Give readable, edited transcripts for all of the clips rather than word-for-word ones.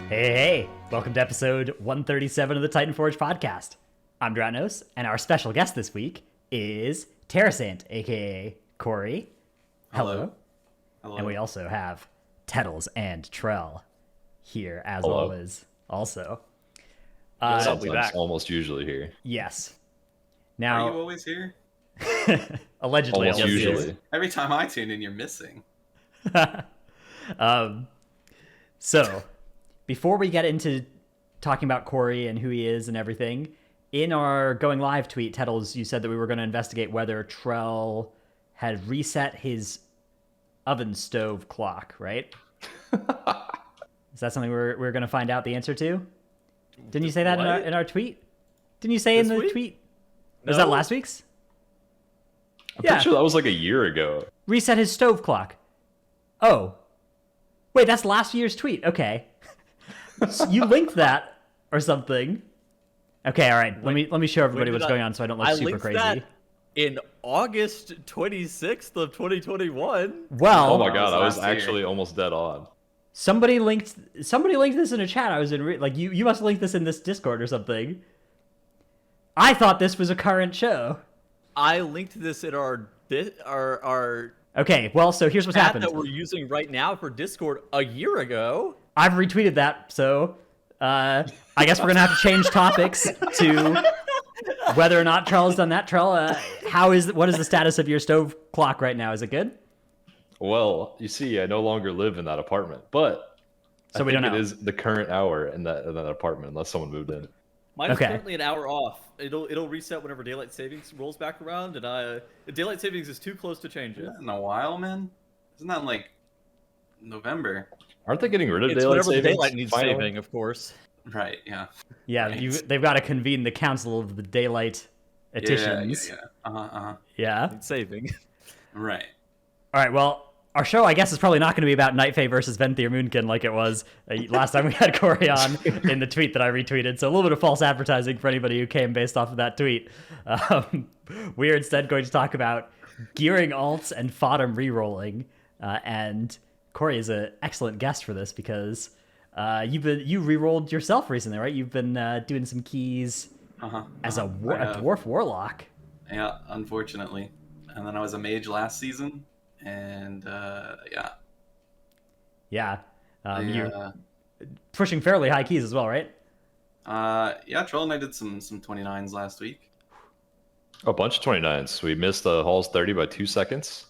Hey, welcome to episode 137 of the Titanforge Podcast. I'm Dranos, and our special guest this week is Tarisant, aka Corey. Hello. And we also have Tettles and Trell here, as Hello. always, also. Sometimes, almost usually here. Yes. Are Now, you always here? allegedly, Almost usually. Every time I tune in, you're missing. So, before we get into talking about Corey and who he is and everything, in our going live tweet, Tettles, you said that we were going to investigate whether Trell had reset his oven stove clock, right? Is that something we're going to find out the answer to? Didn't you say that in our tweet? Didn't you say This in the week? tweet? No. Was that last week's? I'm pretty sure that was like a year ago. Reset his stove clock. Oh. Wait, that's last year's tweet. Okay. So you linked that or something. Okay, all right. Let me show everybody When did what's going on so I don't look I super linked crazy. that in August 26th of 2021. Well, Oh my that god, was I was last year. actually almost dead on. somebody linked this in a chat. I was in you must link this in this Discord or something. I thought this was a current show. I linked this in our Okay, well, so here's what's chat happened. that we're using right now for Discord a year ago. I've retweeted that, so I guess we're gonna have to change topics to whether or not Trell's done that. Trell, what is the status of your stove clock right now? Is it good? Well, you see, I no longer live in that apartment, but So we don't know. it is the current hour in that apartment, unless someone moved in. Mine's Okay. currently an hour off. It'll reset whenever daylight savings rolls back around, and daylight savings is too close to change it. In a while, man. Isn't that like November? Aren't they getting rid of It's daylight whenever the savings? daylight needs finally? saving, of course. Right. Yeah. Yeah, Right. they've got to convene the Council of the Daylight Etitions. Yeah. Uh-huh. Yeah. It's saving. Right. All right, well, our show, I guess, is probably not going to be about Night Fae versus Venthyr Moonkin like it was last time we had Corey on in the tweet that I retweeted. So a little bit of false advertising for anybody who came based off of that tweet. We are instead going to talk about gearing alts and FOTM Rerolling. And Corey is an excellent guest for this because you rerolled yourself recently, right? You've been doing some keys as a dwarf warlock. Yeah. Unfortunately, and then I was a mage last season, and yeah. Yeah. You're Yeah. pushing fairly high keys as well, right? Yeah. Troll and I did some 29s last week. A bunch of 29s. We missed the Hall's 30 by 2 seconds.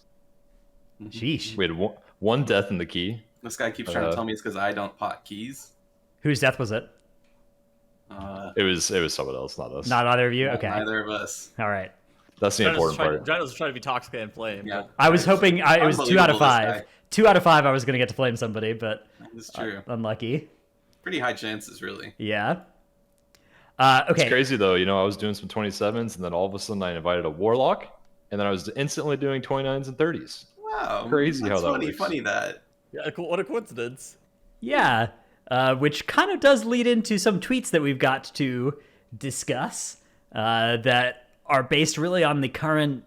Sheesh. We had one death in the key. This guy keeps trying to tell me it's because I don't pot keys. Whose death was it? It was someone else, not us. Not either of you? Okay. Neither of us. All right. That's the important part. Ginos was trying to be toxic and flame. Yeah. I was hoping it was 2 out of Unbelievable, 5. this guy. 2 out of 5 I was going to get to flame somebody, but It's true. unlucky. Pretty high chances, really. Yeah. It's Okay. crazy though, I was doing some 27s, and then all of a sudden I invited a warlock, and then I was instantly doing 29s and 30s. Wow. Crazy how that's that funny. works. Funny that. Yeah, what a coincidence. Yeah. Which kind of does lead into some tweets that we've got to discuss that are based really on the current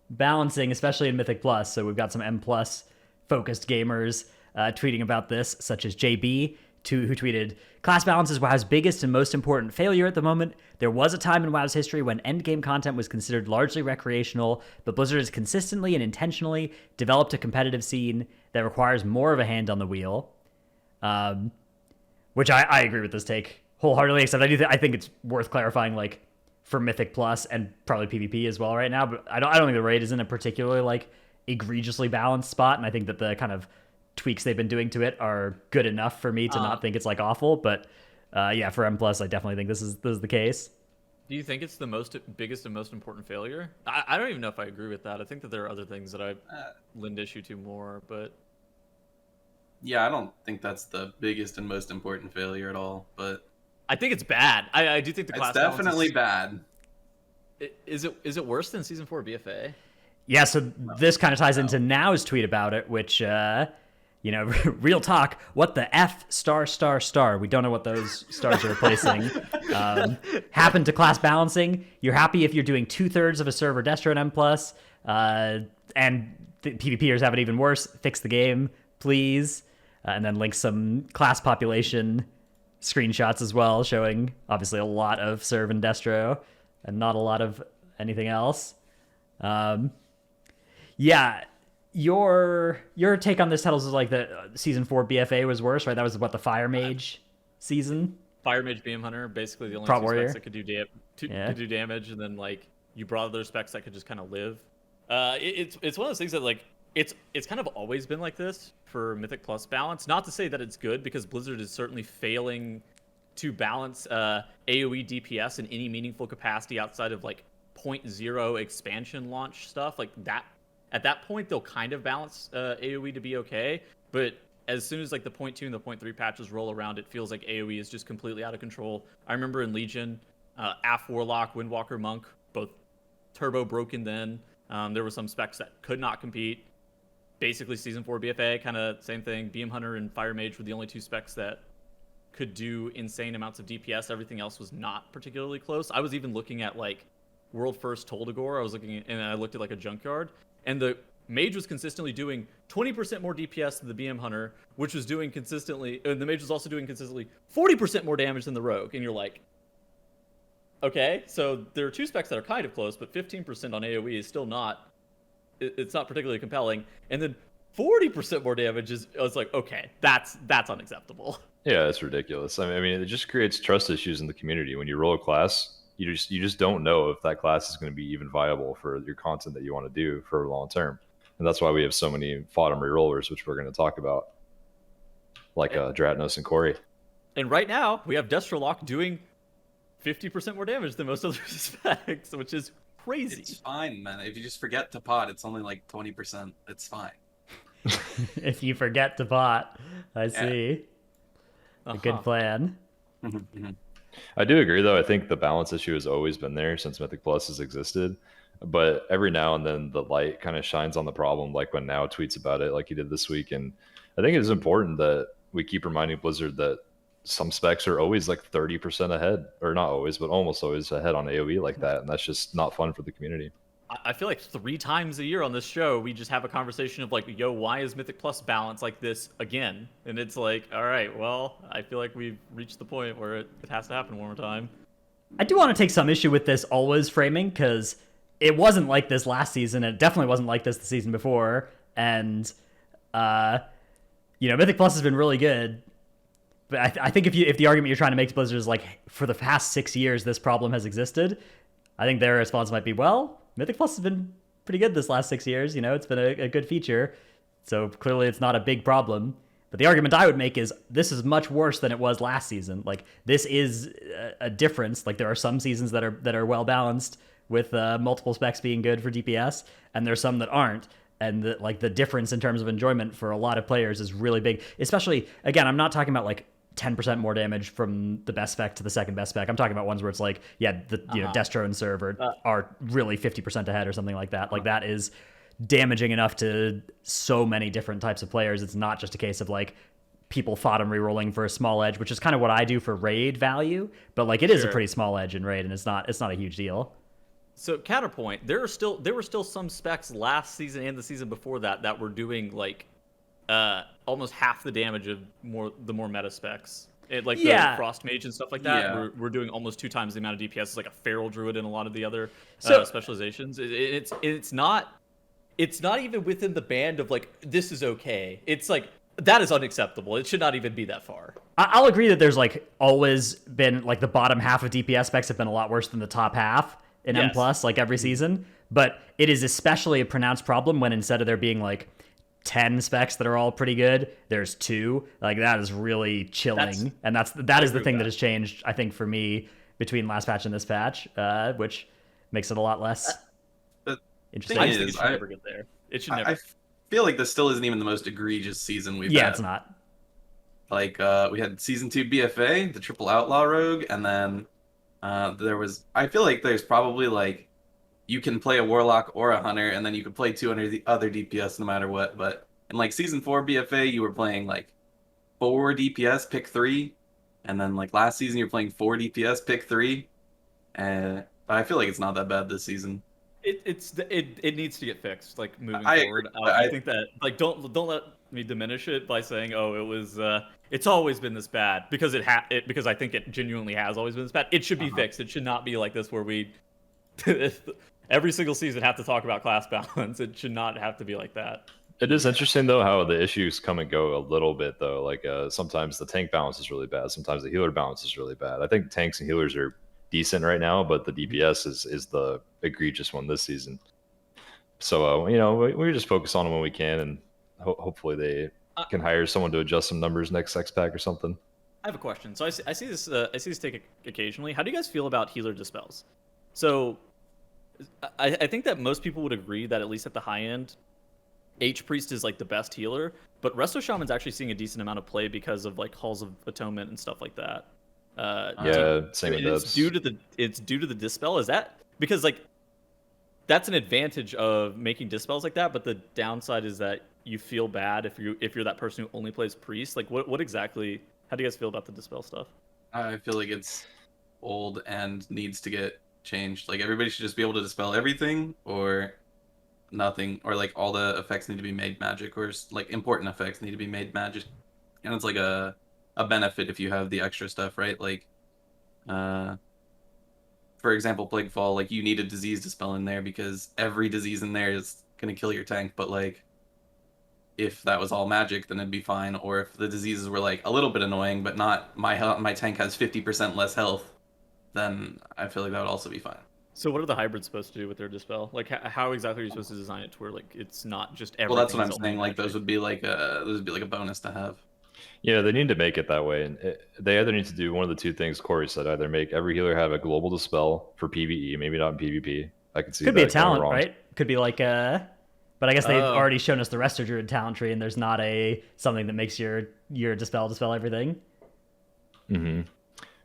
balancing, especially in Mythic Plus. So we've got some M Plus focused gamers tweeting about this, such as JB, who tweeted, "Class balance is WoW's biggest and most important failure at the moment. There was a time in WoW's history when endgame content was considered largely recreational, but Blizzard has consistently and intentionally developed a competitive scene that requires more of a hand on the wheel." Which I agree with this take wholeheartedly, except I think it's worth clarifying, like, for Mythic Plus and probably PvP as well right now, but I don't think the raid is in a particularly, like, egregiously balanced spot, and I think that the kind of tweaks they've been doing to it are good enough for me to not think it's, like, awful, but yeah, for M Plus, I definitely think this is the case. Do you think it's the biggest and most important failure? I don't even know if I agree with that. I think that there are other things that I lend issue to more, but Yeah, I don't think that's the biggest and most important failure at all, but I think it's bad. I do think the class it's definitely balance bad. Is it worse than season 4 BFA? Yeah, so this kind of ties into Now's tweet about it, which, real talk, what the F *****? We don't know what those stars are replacing. Happened to class balancing. You're happy if you're doing 2/3 of a server Destro and M+, and the PvPers have it even worse. Fix the game, please. And then link some class population screenshots as well, showing obviously a lot of Serve and Destro and not a lot of anything else. Yeah, your take on this, Heddles, is like the season 4 BFA was worse, right? That was what, the Fire Mage season? Fire Mage, BM Hunter, basically the only Prot two Warrior. specs that could do damage, and then like you brought other specs that could just kind of live. It's one of those things that like it's kind of always been like this for Mythic Plus balance. Not to say that it's good, because Blizzard is certainly failing to balance AoE DPS in any meaningful capacity outside of like 0.0 expansion launch stuff like that. At that point, they'll kind of balance AoE to be okay, but as soon as like the 0.2 and the 0.3 patches roll around, it feels like AoE is just completely out of control. I remember in Legion, AF Warlock, Windwalker Monk, both turbo broken then. There were some specs that could not compete. Basically, Season 4 BFA, kind of same thing. BM Hunter and Fire Mage were the only two specs that could do insane amounts of DPS. Everything else was not particularly close. I was even looking at like World First Toldagor. I looked at like a Junkyard, and the Mage was consistently doing 20% more DPS than the BM Hunter, which was doing consistently. The Mage was also doing consistently 40% more damage than the Rogue, and you're like, okay, so there are two specs that are kind of close, but 15% on AoE is still not. It's not particularly compelling, and then 40% more damage is. I was like, okay, that's unacceptable. Yeah, it's ridiculous. I mean, it just creates trust issues in the community. When you roll a class, you just don't know if that class is going to be even viable for your content that you want to do for long term. And that's why we have so many FOTM Rerollers, which we're going to talk about, like Dratnos and Corey. And right now, we have Destrolock doing 50% more damage than most other specs, which is crazy. It's fine, man. If you just forget to pot, it's only like 20%. It's fine. If you forget to bot, I see. A good plan. I do agree, though. I think the balance issue has always been there since Mythic Plus has existed. But every now and then the light kind of shines on the problem, like when Now tweets about it, like he did this week. And I think it is important that we keep reminding Blizzard that some specs are always like 30% ahead, or not always, but almost always ahead on AoE like that. And that's just not fun for the community. I feel like 3 times a year on this show, we just have a conversation of like, yo, why is Mythic Plus balance like this again? And it's like, all right, well, I feel like we've reached the point where it has to happen one more time. I do want to take some issue with this always framing, because it wasn't like this last season. And it definitely wasn't like this the season before. And, Mythic Plus has been really good. But I think if the argument you're trying to make to Blizzard is like, for the past 6 years, this problem has existed, I think their response might be, well, Mythic Plus has been pretty good this last 6 years. It's been a good feature. So clearly it's not a big problem. But the argument I would make is this is much worse than it was last season. Like, this is a difference. Like, there are some seasons that are well balanced with multiple specs being good for DPS, and there's some that aren't. And the difference in terms of enjoyment for a lot of players is really big. Especially, again, I'm not talking about like 10% more damage from the best spec to the second best spec. I'm talking about ones where it's like, Destro and Serve are really 50% ahead or something like that. Like, that is damaging enough to so many different types of players. It's not just a case of like people FOTM rerolling for a small edge, which is kind of what I do for raid value. But like, it is a pretty small edge in raid, and it's not a huge deal. So counterpoint, there were still some specs last season and the season before that were doing like almost half the damage of the more meta specs. The Frost Mage and stuff like that, we're doing almost 2 times the amount of DPS. It's like a Feral Druid and a lot of the other specializations. It's not even within the band of like, this is okay. It's like, that is unacceptable. It should not even be that far. I'll agree that there's like always been like the bottom half of DPS specs have been a lot worse than the top half in M+, like every season. But it is especially a pronounced problem when instead of there being like 10 specs that are all pretty good, there's 2. Like, that is really chilling. And that is the thing that has changed, I think, for me between last patch and this patch, which makes it a lot less interesting. I just think it should never get there. It should never. I feel like this still isn't even the most egregious season we've had. Yeah, it's not. Like, we had Season 2 BFA, the Triple Outlaw Rogue, and then I feel like there's probably like, you can play a Warlock or a Hunter, and then you could play 200 other DPS no matter what. But in like Season 4 BFA, you were playing like 4 DPS, pick 3. And then like last season, you're playing 4 DPS, pick 3. But I feel like it's not that bad this season. It needs to get fixed, like, moving I forward. agree, I think that, like, don't let me diminish it by saying, oh, it's always been this bad because because I think it genuinely has always been this bad. It should be fixed. It should not be like this where we every single season have to talk about class balance. It should not have to be like that. It is interesting though how the issues come and go a little bit though. Like sometimes the tank balance is really bad. Sometimes the healer balance is really bad. I think tanks and healers are decent right now, but the DPS is the egregious one this season. So we just focus on them when we can, and hopefully they can hire someone to adjust some numbers next X pack or something. I have a question. So I see this take occasionally. How do you guys feel about healer dispels? So I think that most people would agree that at least at the high end, H Priest is like the best healer, but Resto Shaman's actually seeing a decent amount of play because of like Halls of Atonement and stuff like that. Same with it's due to the dispel. Is that because like that's an advantage of making dispels like that, but the downside is that you feel bad if you're that person who only plays priest. Like what exactly? How do you guys feel about the dispel stuff? I feel like it's old and needs to get changed. Like everybody should just be able to dispel everything or nothing, or like all the effects need to be made magic, or like important effects need to be made magic, and it's like a benefit if you have the extra stuff, right? Like for example, Plague Fall, like you need a disease dispel in there because every disease in there is gonna kill your tank, but like if that was all magic then it'd be fine. Or if the diseases were like a little bit annoying but not my tank has 50% less health, then I feel like that would also be fine. So what are the hybrids supposed to do with their dispel? Like how exactly are you supposed to design it to where like it's not just everything? Well, that's what I'm saying. Like those would be like a bonus to have. Yeah, they need to make it that way, and they either need to do one of the two things Corey said: either make every healer have a global dispel for PvE, maybe not in PvP. I could see could that be a talent, wrong. right? Could be like but I guess they've already shown us the Resto Druid talent tree, and there's not something that makes your dispel everything. Mm-hmm.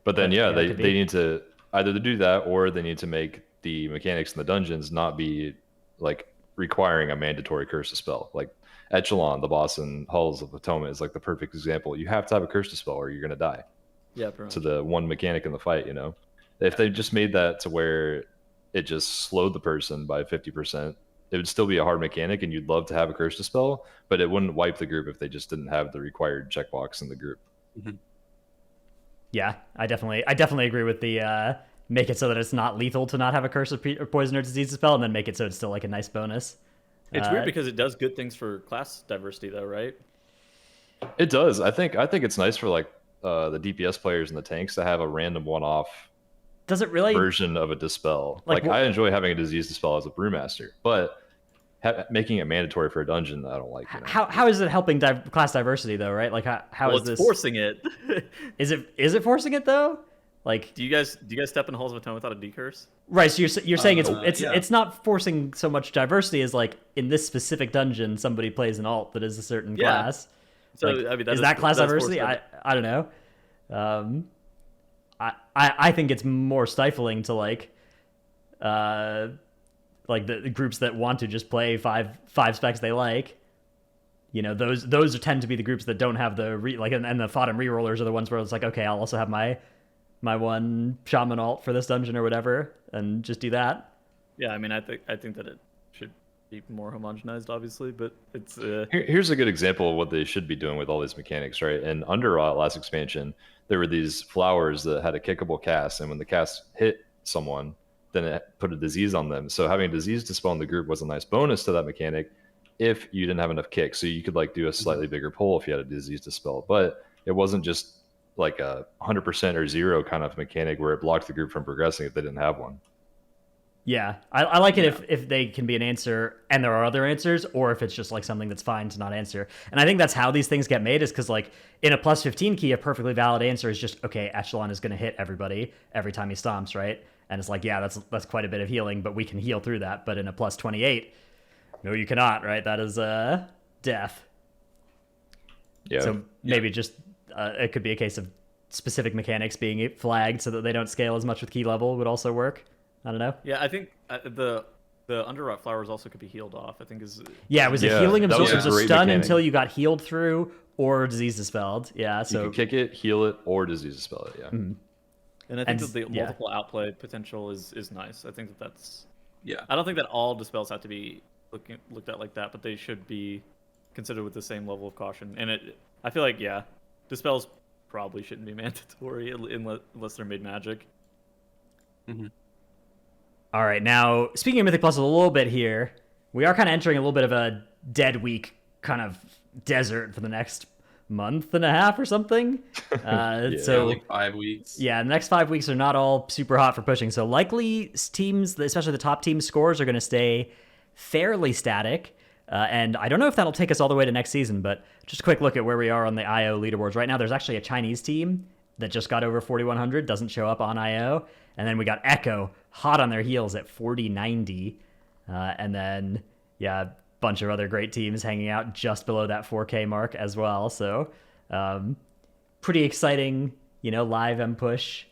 But then they need to either do that, or they need to make the mechanics in the dungeons not be like requiring a mandatory curse dispel. Like Echelon, the boss in Halls of Atonement, is like the perfect example. You have to have a curse dispel or you're gonna die. Yeah, pretty much. To the one mechanic in the fight, if they just made that to where it just slowed the person by 50%, it would still be a hard mechanic, and you'd love to have a curse dispel, but it wouldn't wipe the group if they just didn't have the required checkbox in the group. Mm-hmm. Yeah, I definitely agree with the make it so that it's not lethal to not have a curse or poison or disease dispel, and then make it so it's still like a nice bonus. It's weird because it does good things for class diversity, though, right? It does. I think it's nice for like the DPS players and the tanks to have a random one-off. Does it really version of a dispel? Like I enjoy having a disease dispel as a brewmaster, but making it mandatory for a dungeon, I don't like. How is it helping class diversity though? Right? Like how is this forcing it? Is it forcing it though? Like, do you guys step in Halls of Atonement without a decurse? Right, so you're saying it's not forcing so much diversity as like in this specific dungeon somebody plays an alt that is a certain class. So like, I mean, is that class diversity? I don't know. I think it's more stifling to like the groups that want to just play five specs they like. Those tend to be the groups that don't have the and the FOTM Rerollers are the ones where it's like, okay, I'll also have my one shaman alt for this dungeon or whatever, and just do that. Yeah, I mean, I think that it should be more homogenized, obviously, but it's. Here's a good example of what they should be doing with all these mechanics, right? And under last expansion, there were these flowers that had a kickable cast, and when the cast hit someone, then it put a disease on them. So having a disease dispel in the group was a nice bonus to that mechanic if you didn't have enough kick. So you could like do a slightly bigger pull if you had a disease dispel, but it wasn't just like a 100% or 0 kind of mechanic where it blocked the group from progressing if they didn't have one. Yeah, I like it if they can be an answer and there are other answers, or if it's just like something that's fine to not answer. And I think that's how these things get made, is because like in a plus 15 key, a perfectly valid answer is just, okay, Echelon is going to hit everybody every time he stomps, right? And it's like, yeah, that's quite a bit of healing, but we can heal through that. But in a plus 28, no, you cannot, right? That is death. Yeah. So maybe just it could be a case of specific mechanics being flagged so that they don't scale as much with key level would also work. I don't know. Yeah, I think the Underrot flowers also could be healed off. I think is. Yeah, it was a healing absorption. It was a stun mechanic until you got healed through or disease dispelled. Yeah, so you can kick it, heal it, or disease dispel it. Yeah. Mm-hmm. And I think that the multiple outplay potential is nice. I think that's. Yeah. I don't think that all dispels have to be looked at like that, but they should be considered with the same level of caution. And I feel like Dispels probably shouldn't be mandatory unless they're made magic. Mm-hmm. All right, now speaking of Mythic Plus a little bit here, we are kind of entering a little bit of a dead week kind of desert for the next month and a half or something. So like 5 weeks. Yeah, the next 5 weeks are not all super hot for pushing. So likely teams, especially the top team scores, are going to stay fairly static. And I don't know if that'll take us all the way to next season, but just a quick look at where we are on the IO leaderboards. Right now, there's actually a Chinese team that just got over 4,100, doesn't show up on IO. And then we got Echo hot on their heels at 4,090. And then, a bunch of other great teams hanging out just below that 4K mark as well. So pretty exciting, live M-Push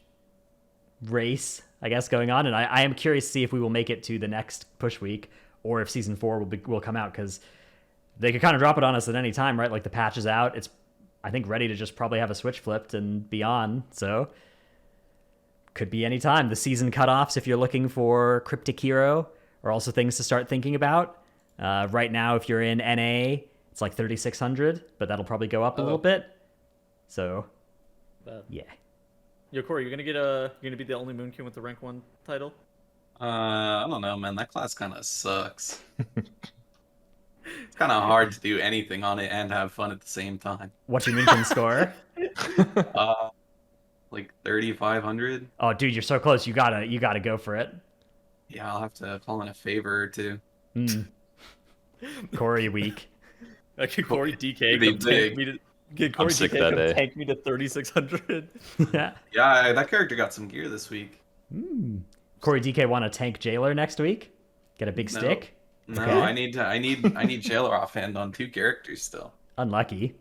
race, I guess, going on. And I am curious to see if we will make it to the next push week or if Season 4 will come out, because they could kind of drop it on us at any time, right? Like the patch is out. It's, I think, ready to just probably have a switch flipped and be on. So could be any time. The season cutoffs, if you're looking for Cryptic Hero, are also things to start thinking about. Right now, if you're in NA, it's like 3,600, but that'll probably go up a little bit. So, yeah. Yo, Corey, you're gonna be the only Moonkin with the rank 1 title? I don't know, man. That class kind of sucks. It's kind of hard to do anything on it and have fun at the same time. What's your Moonkin score? Like 3,500. Oh, dude, you're so close. You gotta go for it. Yeah, I'll have to call in a favor or two. Corey week. Could Corey DK Be come tank big. me to? Could Corey sick DK that come day. tank me to 3,600? Yeah. Yeah, that character got some gear this week. Corey DK want to tank Jailer next week? Get a big No. stick? No, Okay. I need Jailer offhand on 2 characters still. Unlucky.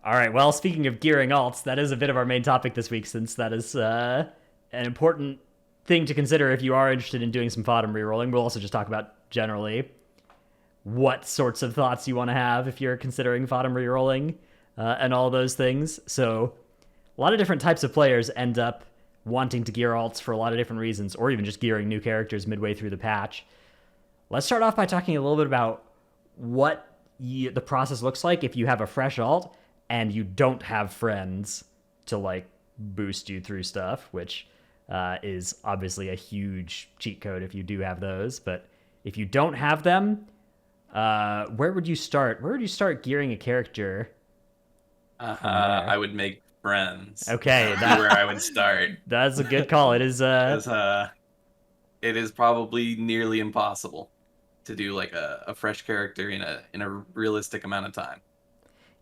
All right, well, speaking of gearing alts, that is a bit of our main topic this week, since that is an important thing to consider if you are interested in doing some FOTM rerolling. We'll also just talk about generally what sorts of thoughts you want to have if you're considering FOTM rerolling and all those things. So a lot of different types of players end up wanting to gear alts for a lot of different reasons, or even just gearing new characters midway through the patch. Let's start off by talking a little bit about what the process looks like if you have a fresh alt and you don't have friends to like boost you through stuff, which is obviously a huge cheat code if you do have those. But if you don't have them, where would you start? Where would you start gearing a character? I would make friends. Okay, That's where I would start. That's a good call. It is Because it is probably nearly impossible to do like a fresh character in a realistic amount of time.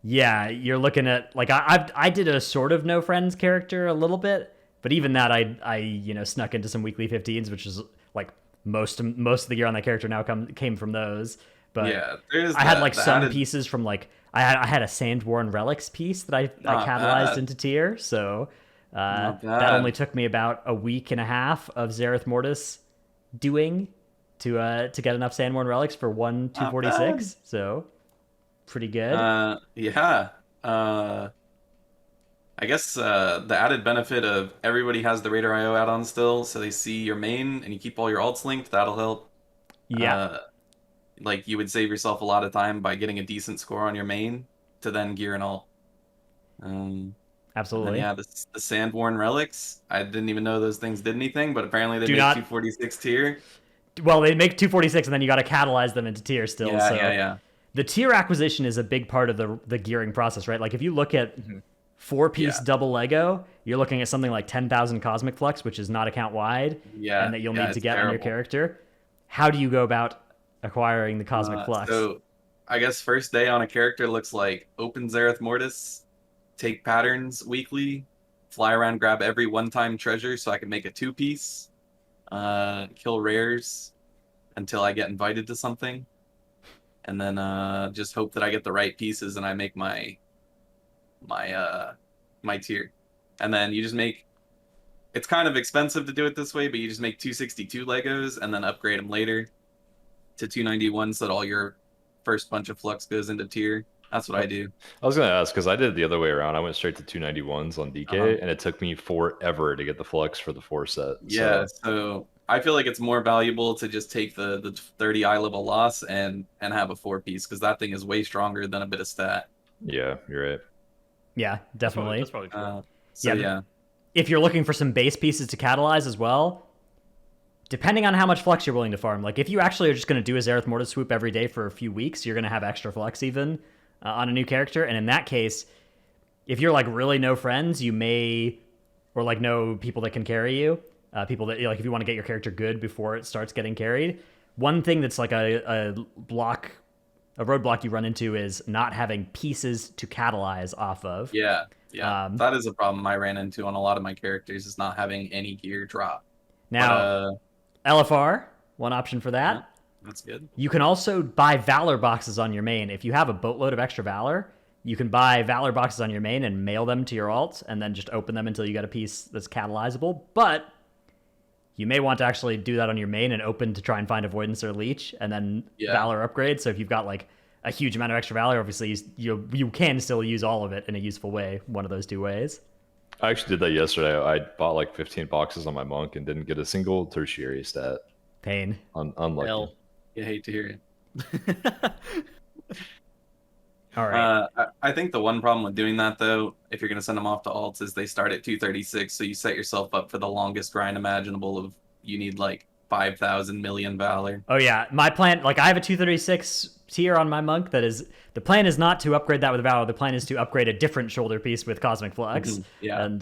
Yeah, you're looking at like I did a sort of no friends character a little bit, but even that I snuck into some weekly 15s, which is like most of the gear on that character now came from those. But yeah, I had like some pieces from like I had a Sandworn Relics piece that I catalyzed into tier, so that only took me about a week and a half of Zereth Mortis doing to get enough Sandworn Relics for 246. So pretty good. Yeah. I guess the added benefit of everybody has the Raider IO add-on still, so they see your main and you keep all your alts linked. That'll help. Yeah. Like you would save yourself a lot of time by getting a decent score on your main to then gear an alt. Absolutely. Yeah, the Sandworn Relics. I didn't even know those things did anything, but apparently they make 246 tier. Well, they make 246, and then you got to catalyze them into tier still. Yeah, so yeah. The tier acquisition is a big part of the gearing process, right? Like if you look at 4-piece double Lego, you're looking at something like 10,000 Cosmic Flux, which is not account wide, and that you'll need to get on your character. How do you go about acquiring the Cosmic Flux? So, I guess first day on a character looks like open Zereth Mortis, take patterns weekly, fly around, grab every one-time treasure so I can make a 2-piece, kill rares until I get invited to something, and then just hope that I get the right pieces and I make my tier. And then you just make, it's kind of expensive to do it this way, but you just make 262 Legos and then upgrade them later to 291 so that all your first bunch of flux goes into tier. That's what I do. I was going to ask, because I did it the other way around. I went straight to 291s on DK, and it took me forever to get the flux for the 4 set. Yeah, so I feel like it's more valuable to just take the 30 eye level loss and have a 4-piece, because that thing is way stronger than a bit of stat. Yeah, you're right. Yeah, definitely. That's probably true. Yeah. If you're looking for some base pieces to catalyze as well, depending on how much flux you're willing to farm, like if you actually are just going to do a Zereth Mortis swoop every day for a few weeks, you're going to have extra flux even on a new character. And in that case, if you're like really no friends, you may, or like no people that can carry you, people that like if you want to get your character good before it starts getting carried. One thing that's like a roadblock you run into is not having pieces to catalyze off of. Yeah. That is a problem I ran into on a lot of my characters, is not having any gear drop. Now, LFR, one option for that. Yeah, that's good. You can also buy Valor boxes on your main. If you have a boatload of extra Valor, you can buy Valor boxes on your main and mail them to your alt, and then just open them until you get a piece that's catalyzable. But you may want to actually do that on your main and open to try and find Avoidance or Leech, and then Valor upgrade. So if you've got like a huge amount of extra Valor, obviously you can still use all of it in a useful way, one of those two ways. I actually did that yesterday. I bought like 15 boxes on my monk and didn't get a single tertiary stat. Pain. Unlucky. You hate to hear it. All right. I think the one problem with doing that, though, if you're going to send them off to alts, is they start at 236, so you set yourself up for the longest grind imaginable of you need like 5,000 million Valor. Oh yeah, my plan, like I have a 236 tier on my monk that is, the plan is not to upgrade that with Valor, the plan is to upgrade a different shoulder piece with Cosmic Flux. Yeah. And,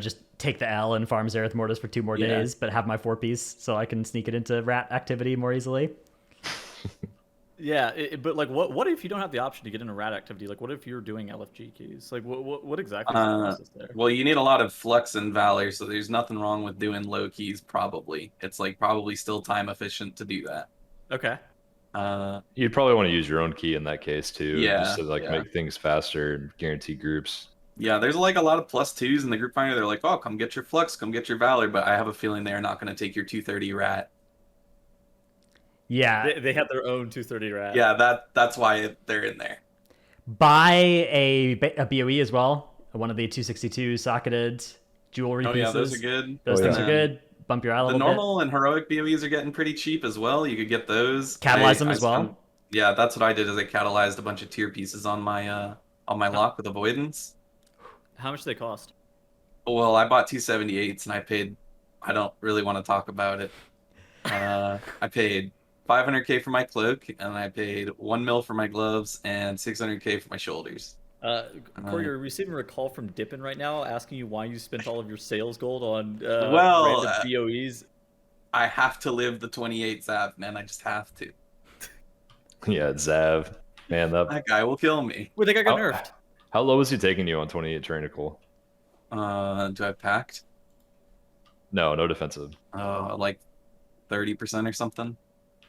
just take the L and farm Zereth Mortis for 2 more days, but have my 4 piece so I can sneak it into rat activity more easily. Yeah, but like, what if you don't have the option to get into rat activity? Like, what if you're doing LFG keys? Like, what exactly is the process there? Well, you need a lot of flux and Valor, so there's nothing wrong with doing low keys, probably. It's like probably still time efficient to do that. Okay. You'd probably want to use your own key in that case too, just to make things faster and guarantee groups. Yeah, there's like a lot of +2s in the group finder. They're like, oh, come get your flux, come get your Valor, but I have a feeling they're not going to take your 230 rat. Yeah. They have their own 230 rat. Yeah, that's why they're in there. Buy a BOE as well, one of the 262 socketed jewelry pieces. Yeah, those are good. Those things are good. Bump your eye a little bit. The normal bit. and heroic BOEs are getting pretty cheap as well. You could get those. Catalyze them as well. Yeah, that's what I did. Is I catalyzed a bunch of tier pieces on my lock with Avoidance. How much do they cost? Well, I bought 278s and I paid. I don't really want to talk about it. I paid 500k for my cloak, and I paid 1 mil for my gloves and 600k for my shoulders. Corey, you're receiving a call from Dippin right now asking you why you spent all of your sales gold on random BOEs. I have to live the 28 Zav, man. I just have to. Yeah, Zav. Man, that guy will kill me. Wait, that guy got nerfed. How low was he taking you on 28 Tyrannical? Do I have packed? No defensive. Like 30% or something.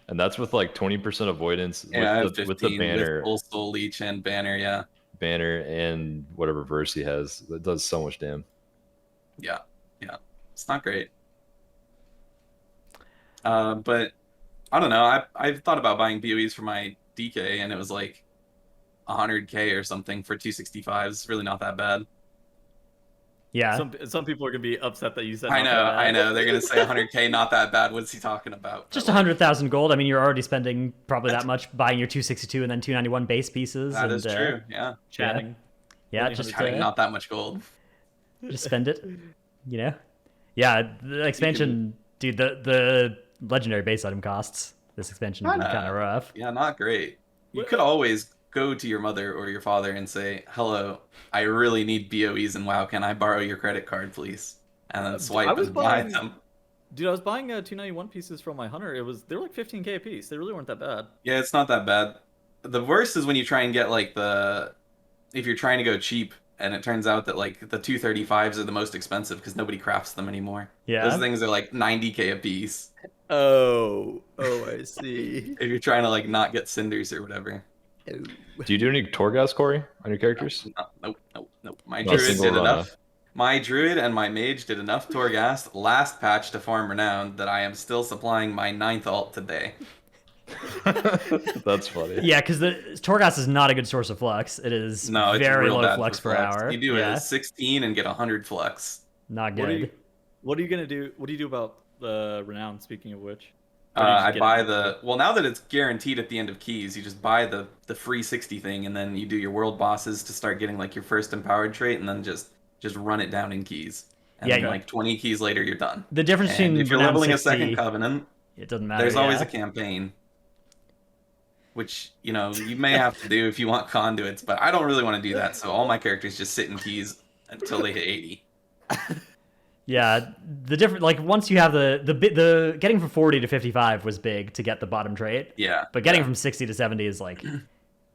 And that's with like 20% avoidance with the banner. With full soul leech and banner, yeah. Banner and whatever verse he has. That does so much damn. Yeah. It's not great. But I don't know. I thought about buying BOEs for my DK, and it was like 100k or something for 265s. It's really not that bad. Yeah. Some people are gonna be upset that you said. I know. They're gonna say 100k, not that bad. What's he talking about? Just 100,000 gold. I mean, you're already spending probably that much buying your 262 and then 291 base pieces. That is true. Yeah. Chatting. Yeah, just having not that much gold. Just spend it. Yeah, the expansion, dude. The legendary base item costs this expansion kind of rough. Yeah, not great. You could always go to your mother or your father and say, hello, I really need BOEs in WoW. Can I borrow your credit card, please? And then swipe and buy them. Dude, I was buying 291 pieces from my hunter. They were like 15k a piece. They really weren't that bad. Yeah, it's not that bad. The worst is when you try and get like if you're trying to go cheap and it turns out that like the 235s are the most expensive because nobody crafts them anymore. Yeah. Those things are like 90k a piece. Oh, I see. If you're trying to like not get cinders or whatever. Do you do any Torghast, Corey, on your characters? Nope. My druid did enough. My druid and my mage did enough Torghast last patch to farm renown that I am still supplying my 9th alt today. That's funny. Yeah, because the Torghast is not a good source of flux. It is very low flux per hour. You do it at 16 and get 100 flux. Not good. What are you gonna do? What do you do about the renown? Speaking of which, Or do you just I get buy it? now that it's guaranteed at the end of keys, you just buy the free 60 thing, and then you do your world bosses to start getting like your first empowered trait, and then just run it down in keys. And Yeah, then like 20 keys later, you're done. the difference And between if you're renown leveling a 60, second covenant, it doesn't matter. there's always yeah. a campaign, which you may have to do if you want conduits, but I don't really want to do that. So all my characters just sit in keys until they hit 80. Yeah, the different like once you have the getting from 40 to 55 was big to get the bottom trait. Yeah. But getting from 60 to 70 is like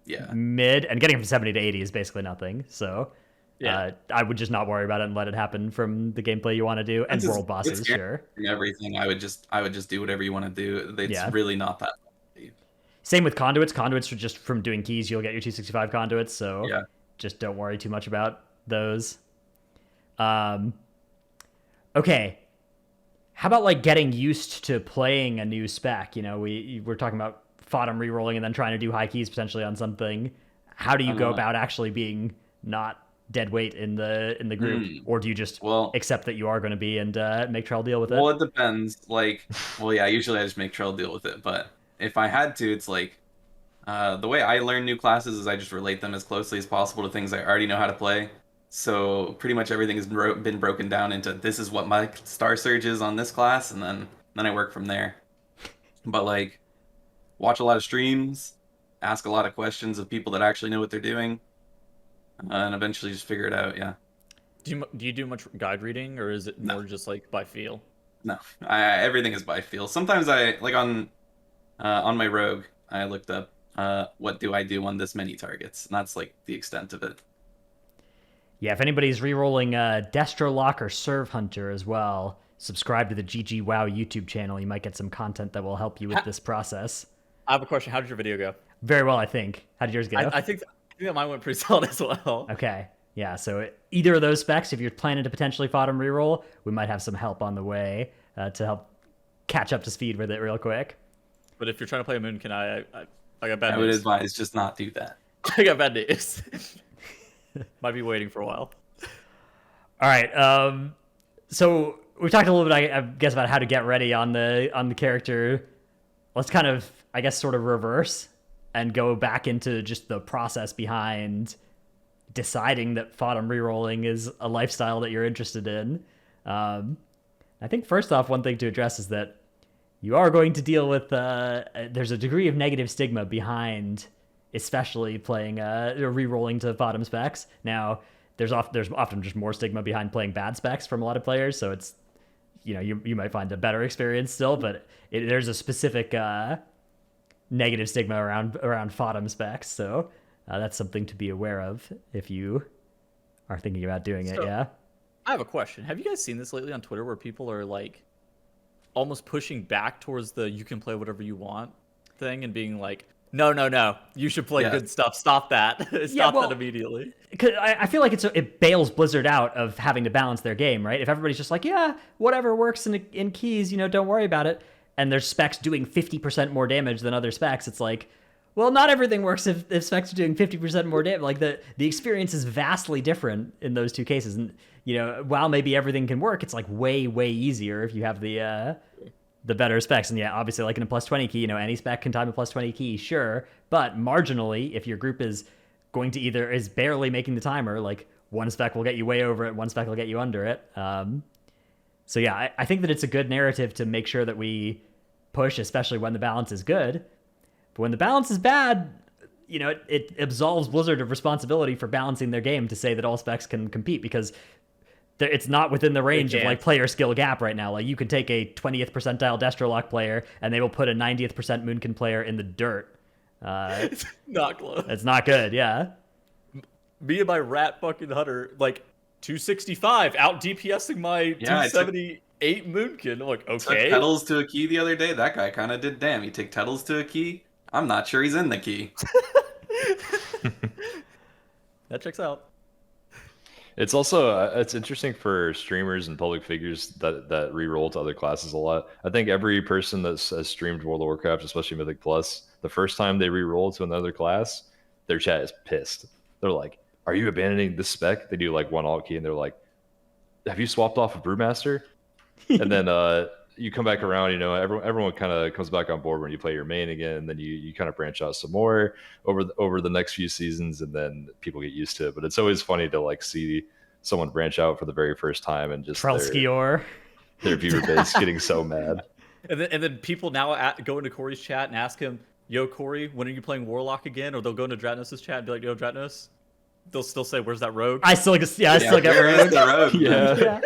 Yeah. mid, and getting from 70 to 80 is basically nothing. So Yeah. I would just not worry about it and let it happen from the gameplay you want to do, and It's just- world bosses, it's sure. Everything. I would just do whatever you want to do. It's Yeah. really not that. Same with conduits. Conduits are just from doing keys, you'll get your 265 conduits, so Yeah. just don't worry too much about those. Okay. How about like getting used to playing a new spec? We're talking about FOTM rerolling and then trying to do high keys potentially on something. How do you go about actually being not dead weight in the group, or do you just accept that you are going to be and make Trell deal with it? Well, it depends. Like, yeah, usually I just make Trell deal with it, but if I had to, it's like the way I learn new classes is I just relate them as closely as possible to things I already know how to play. So pretty much everything has been broken down into this is what my Star Surge is on this class, and then I work from there. But like, watch a lot of streams, ask a lot of questions of people that actually know what they're doing, and eventually just figure it out. Yeah. Do you do much guide reading, or is it more just like by feel? No, everything is by feel. Sometimes I like on my rogue, I looked up what do I do on this many targets, and that's like the extent of it. Yeah, if anybody's rerolling Destrolock or Serve Hunter as well, subscribe to the GG WoW YouTube channel. You might get some content that will help you with this process. I have a question. How did your video go? Very well, I think. How did yours go? I think that mine went pretty solid as well. Okay. Yeah, so either of those specs, if you're planning to potentially FOTM reroll, we might have some help on the way to help catch up to speed with it real quick. But if you're trying to play a Moonkin, I got bad news. I would advise just not do that. I got bad news. Might be waiting for a while. All right. So we talked a little bit, I guess, about how to get ready on the character. Let's kind of, I guess, sort of reverse and go back into just the process behind deciding that FOTM rerolling is a lifestyle that you're interested in. I think first off, one thing to address is that you are going to deal with there's a degree of negative stigma behind especially playing rerolling to FOTM specs. Now, there's often just more stigma behind playing bad specs from a lot of players, so it's you might find a better experience still, but there's a specific negative stigma around FOTM specs, so that's something to be aware of if you are thinking about doing it. Yeah. I have a question. Have you guys seen this lately on Twitter where people are like almost pushing back towards the you can play whatever you want thing and being like, no, you should play good stuff. Stop that. Stop that immediately. Cause I feel like it bails Blizzard out of having to balance their game, right? If everybody's just like, yeah, whatever works in keys, don't worry about it, and there's specs doing 50% more damage than other specs, it's like, well, not everything works if specs are doing 50% more damage. Like the experience is vastly different in those two cases, and while maybe everything can work, it's like way easier if you have the better specs. And yeah, obviously, like in a +20 key, any spec can time a +20 key, sure. But marginally, if your group is going to is barely making the timer, like one spec will get you way over it, one spec will get you under it. So yeah, I think that it's a good narrative to make sure that we push, especially when the balance is good. But when the balance is bad, it absolves Blizzard of responsibility for balancing their game to say that all specs can compete, because it's not within the range of like player skill gap right now. Like you could take a 20th percentile Destrolock player and they will put a 90th percent Moonkin player in the dirt. It's not close. It's not good. Yeah. Me and my rat fucking hunter, like 265 out DPSing my 278 Moonkin. I'm like, okay. Took Petals to a key the other day. That guy kind of did damn. He took Petals to a key. I'm not sure he's in the key. That checks out. It's also it's interesting for streamers and public figures that re-roll to other classes a lot. I think every person that has streamed World of Warcraft, especially Mythic Plus, the first time they re-roll to another class, their chat is pissed. They're like, "Are you abandoning this spec?" They do like one alt key, and they're like, "Have you swapped off a Brewmaster?" And then you come back around, you know, everyone kind of comes back on board when you play your main again, and then you kind of branch out some more over the next few seasons, and then people get used to it. But it's always funny to like see someone branch out for the very first time and just their viewer base getting so mad. And then people now go into Corey's chat and ask him, "Yo, Corey, when are you playing Warlock again?" Or they'll go into Dratnos' chat and be like, "Yo, Dratnos." They'll still say, "Where's that rogue?" I still get where is the rogue? Yeah.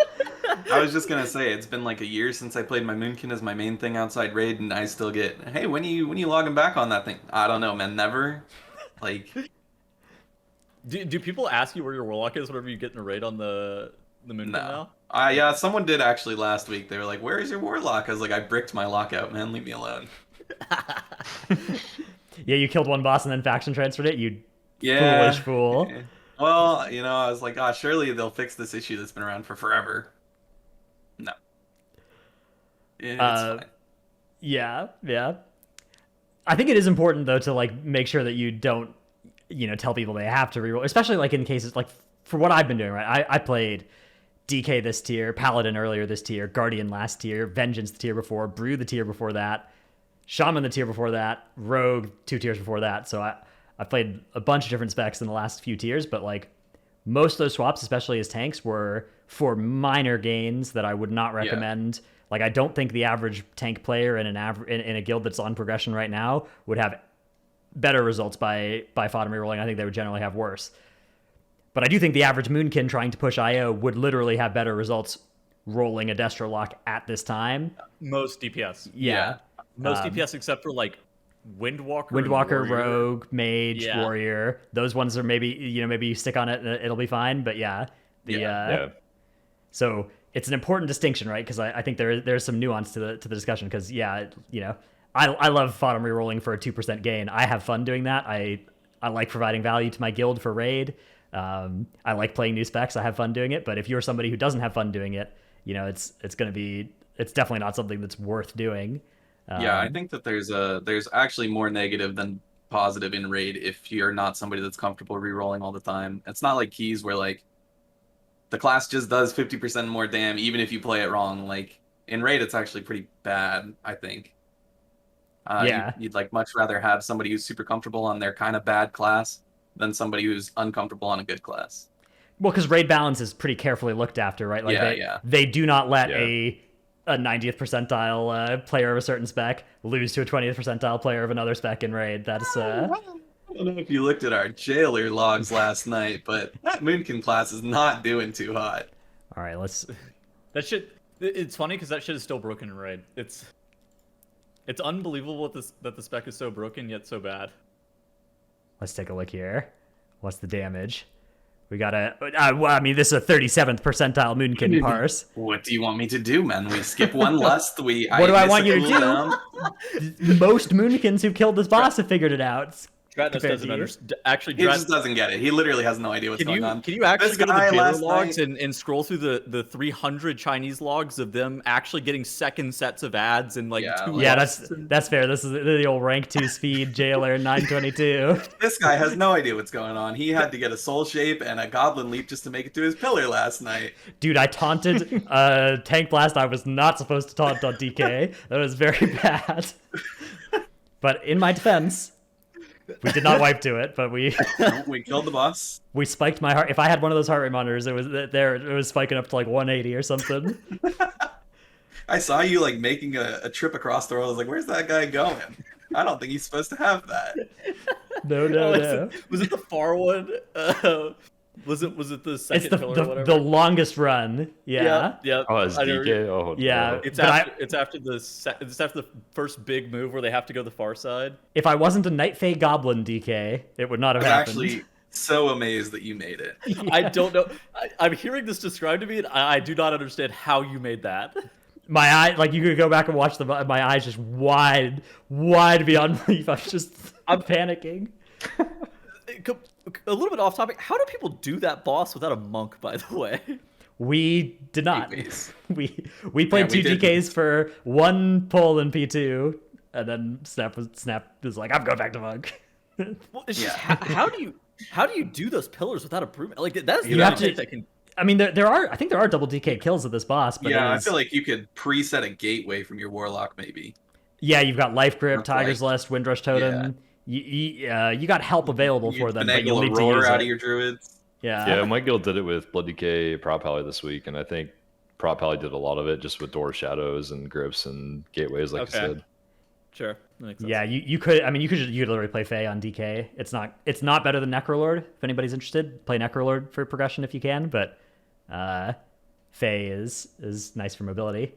I was just gonna say it's been like a year since I played my Moonkin as my main thing outside raid, and I still get, "Hey, when you logging back on that thing?" I don't know, man. Never. Like, do people ask you where your Warlock is whenever you get in a raid on the Moonkin now? Yeah, someone did actually last week. They were like, "Where is your Warlock?" I was like, "I bricked my lockout, man. Leave me alone." Yeah, you killed one boss and then faction transferred it. You foolish fool. Well, you know, I was like, "Oh, surely they'll fix this issue that's been around for forever." No. It's fine. Yeah. I think it is important though to like make sure that you don't, you know, tell people they have to reroll, especially like in cases like for what I've been doing, right? I played DK this tier, Paladin earlier this tier, Guardian last tier, Vengeance the tier before, Brew the tier before that, Shaman the tier before that, Rogue 2 tiers before that. So I played a bunch of different specs in the last few tiers, but like most of those swaps, especially as tanks, were for minor gains that I would not recommend. Like I don't think the average tank player in in a guild that's on progression right now would have better results by FOTM Rerolling. I think they would generally have worse. But I do think the average Moonkin trying to push IO would literally have better results rolling a Destro lock at this time. Most DPS. Yeah. Most DPS except for like Windwalker, Rogue, Mage, Warrior. Those ones are maybe you stick on it and it'll be fine. But so it's an important distinction, right? Because I think there's some nuance to the discussion. Because I love FOTM Rerolling for a 2% gain. I have fun doing that. I like providing value to my guild for raid. I like playing new specs. I have fun doing it. But if you're somebody who doesn't have fun doing it, it's definitely not something that's worth doing. I think that there's actually more negative than positive in raid if you're not somebody that's comfortable rerolling all the time. It's not like keys where like the class just does 50% more damn even if you play it wrong. Like in raid, it's actually pretty bad, I think. You'd like much rather have somebody who's super comfortable on their kind of bad class than somebody who's uncomfortable on a good class. Well, because raid balance is pretty carefully looked after, right? Like they do not let a 90th percentile player of a certain spec lose to a 20th percentile player of another spec in raid. That's I don't know if you looked at our jailer logs last night, but that Moonkin class is not doing too hot. All right, that shit. It's funny because that shit is still broken in raid. It's unbelievable that the spec is so broken yet so bad. Let's take a look here. What's the damage? We got this is a 37th percentile Moonkin parse. What do you want me to do, man? We skip one lust. What do I want you to do? Most Moonkins who've killed this boss have figured it out. Dratnos doesn't understand. Actually, he just doesn't get it. He literally has no idea what's going on. Can you actually go to the jailer logs and scroll through the 300 Chinese logs of them actually getting second sets of ads and like two? Yeah, that's fair. This is the old rank 2 speed jailer 922. This guy has no idea what's going on. He had to get a soul shape and a goblin leap just to make it to his pillar last night. Dude, I taunted Tank Blast. I was not supposed to taunt on DK. That was very bad. But in my defense, we did not wipe to it, but we killed the boss. We spiked my heart. If I had one of those heart rate monitors, it was spiking up to like 180 or something. I saw you like making a trip across the world. I was like, "Where's that guy going? I don't think he's supposed to have that." No. Was it the far one? Was it the second pillar or whatever? The longest run. Yeah. Oh, it's DK. Oh, yeah. No. It's after the first big move where they have to go the far side. If I wasn't a Night Fae Goblin DK, it would not have happened. Actually, so amazed that you made it. Yeah. I don't know. I'm hearing this described to me, and I do not understand how you made that. My eye, like you could go back and watch my eyes just wide beyond belief. I'm panicking. A little bit off topic. How do people do that boss without a monk? By the way, we did not. We played 2 DKs for 1 pull in P2, and then Snap was like, "I'm going back to monk." Well, it's just, how do you do those pillars without a broom? Like that's you have to. I mean, I think there are double DK kills at this boss, but yeah, I feel like you could preset a gateway from your Warlock, maybe. yeah, you've got Life Grip, That's Tiger's Lust, Windrush Totem. You got help available for them, but you'll need to use out it. of your druids. Yeah. my guild did it with Blood DK, Prop Pally this week, and I think Prop Pally did a lot of it just with Door Shadows and Grips and Gateways, like you said. Sure. That makes sense. Yeah, you could. I mean, you could literally play Fae on DK. It's not better than Necrolord. If anybody's interested, play Necrolord for progression if you can. But Fae is nice for mobility.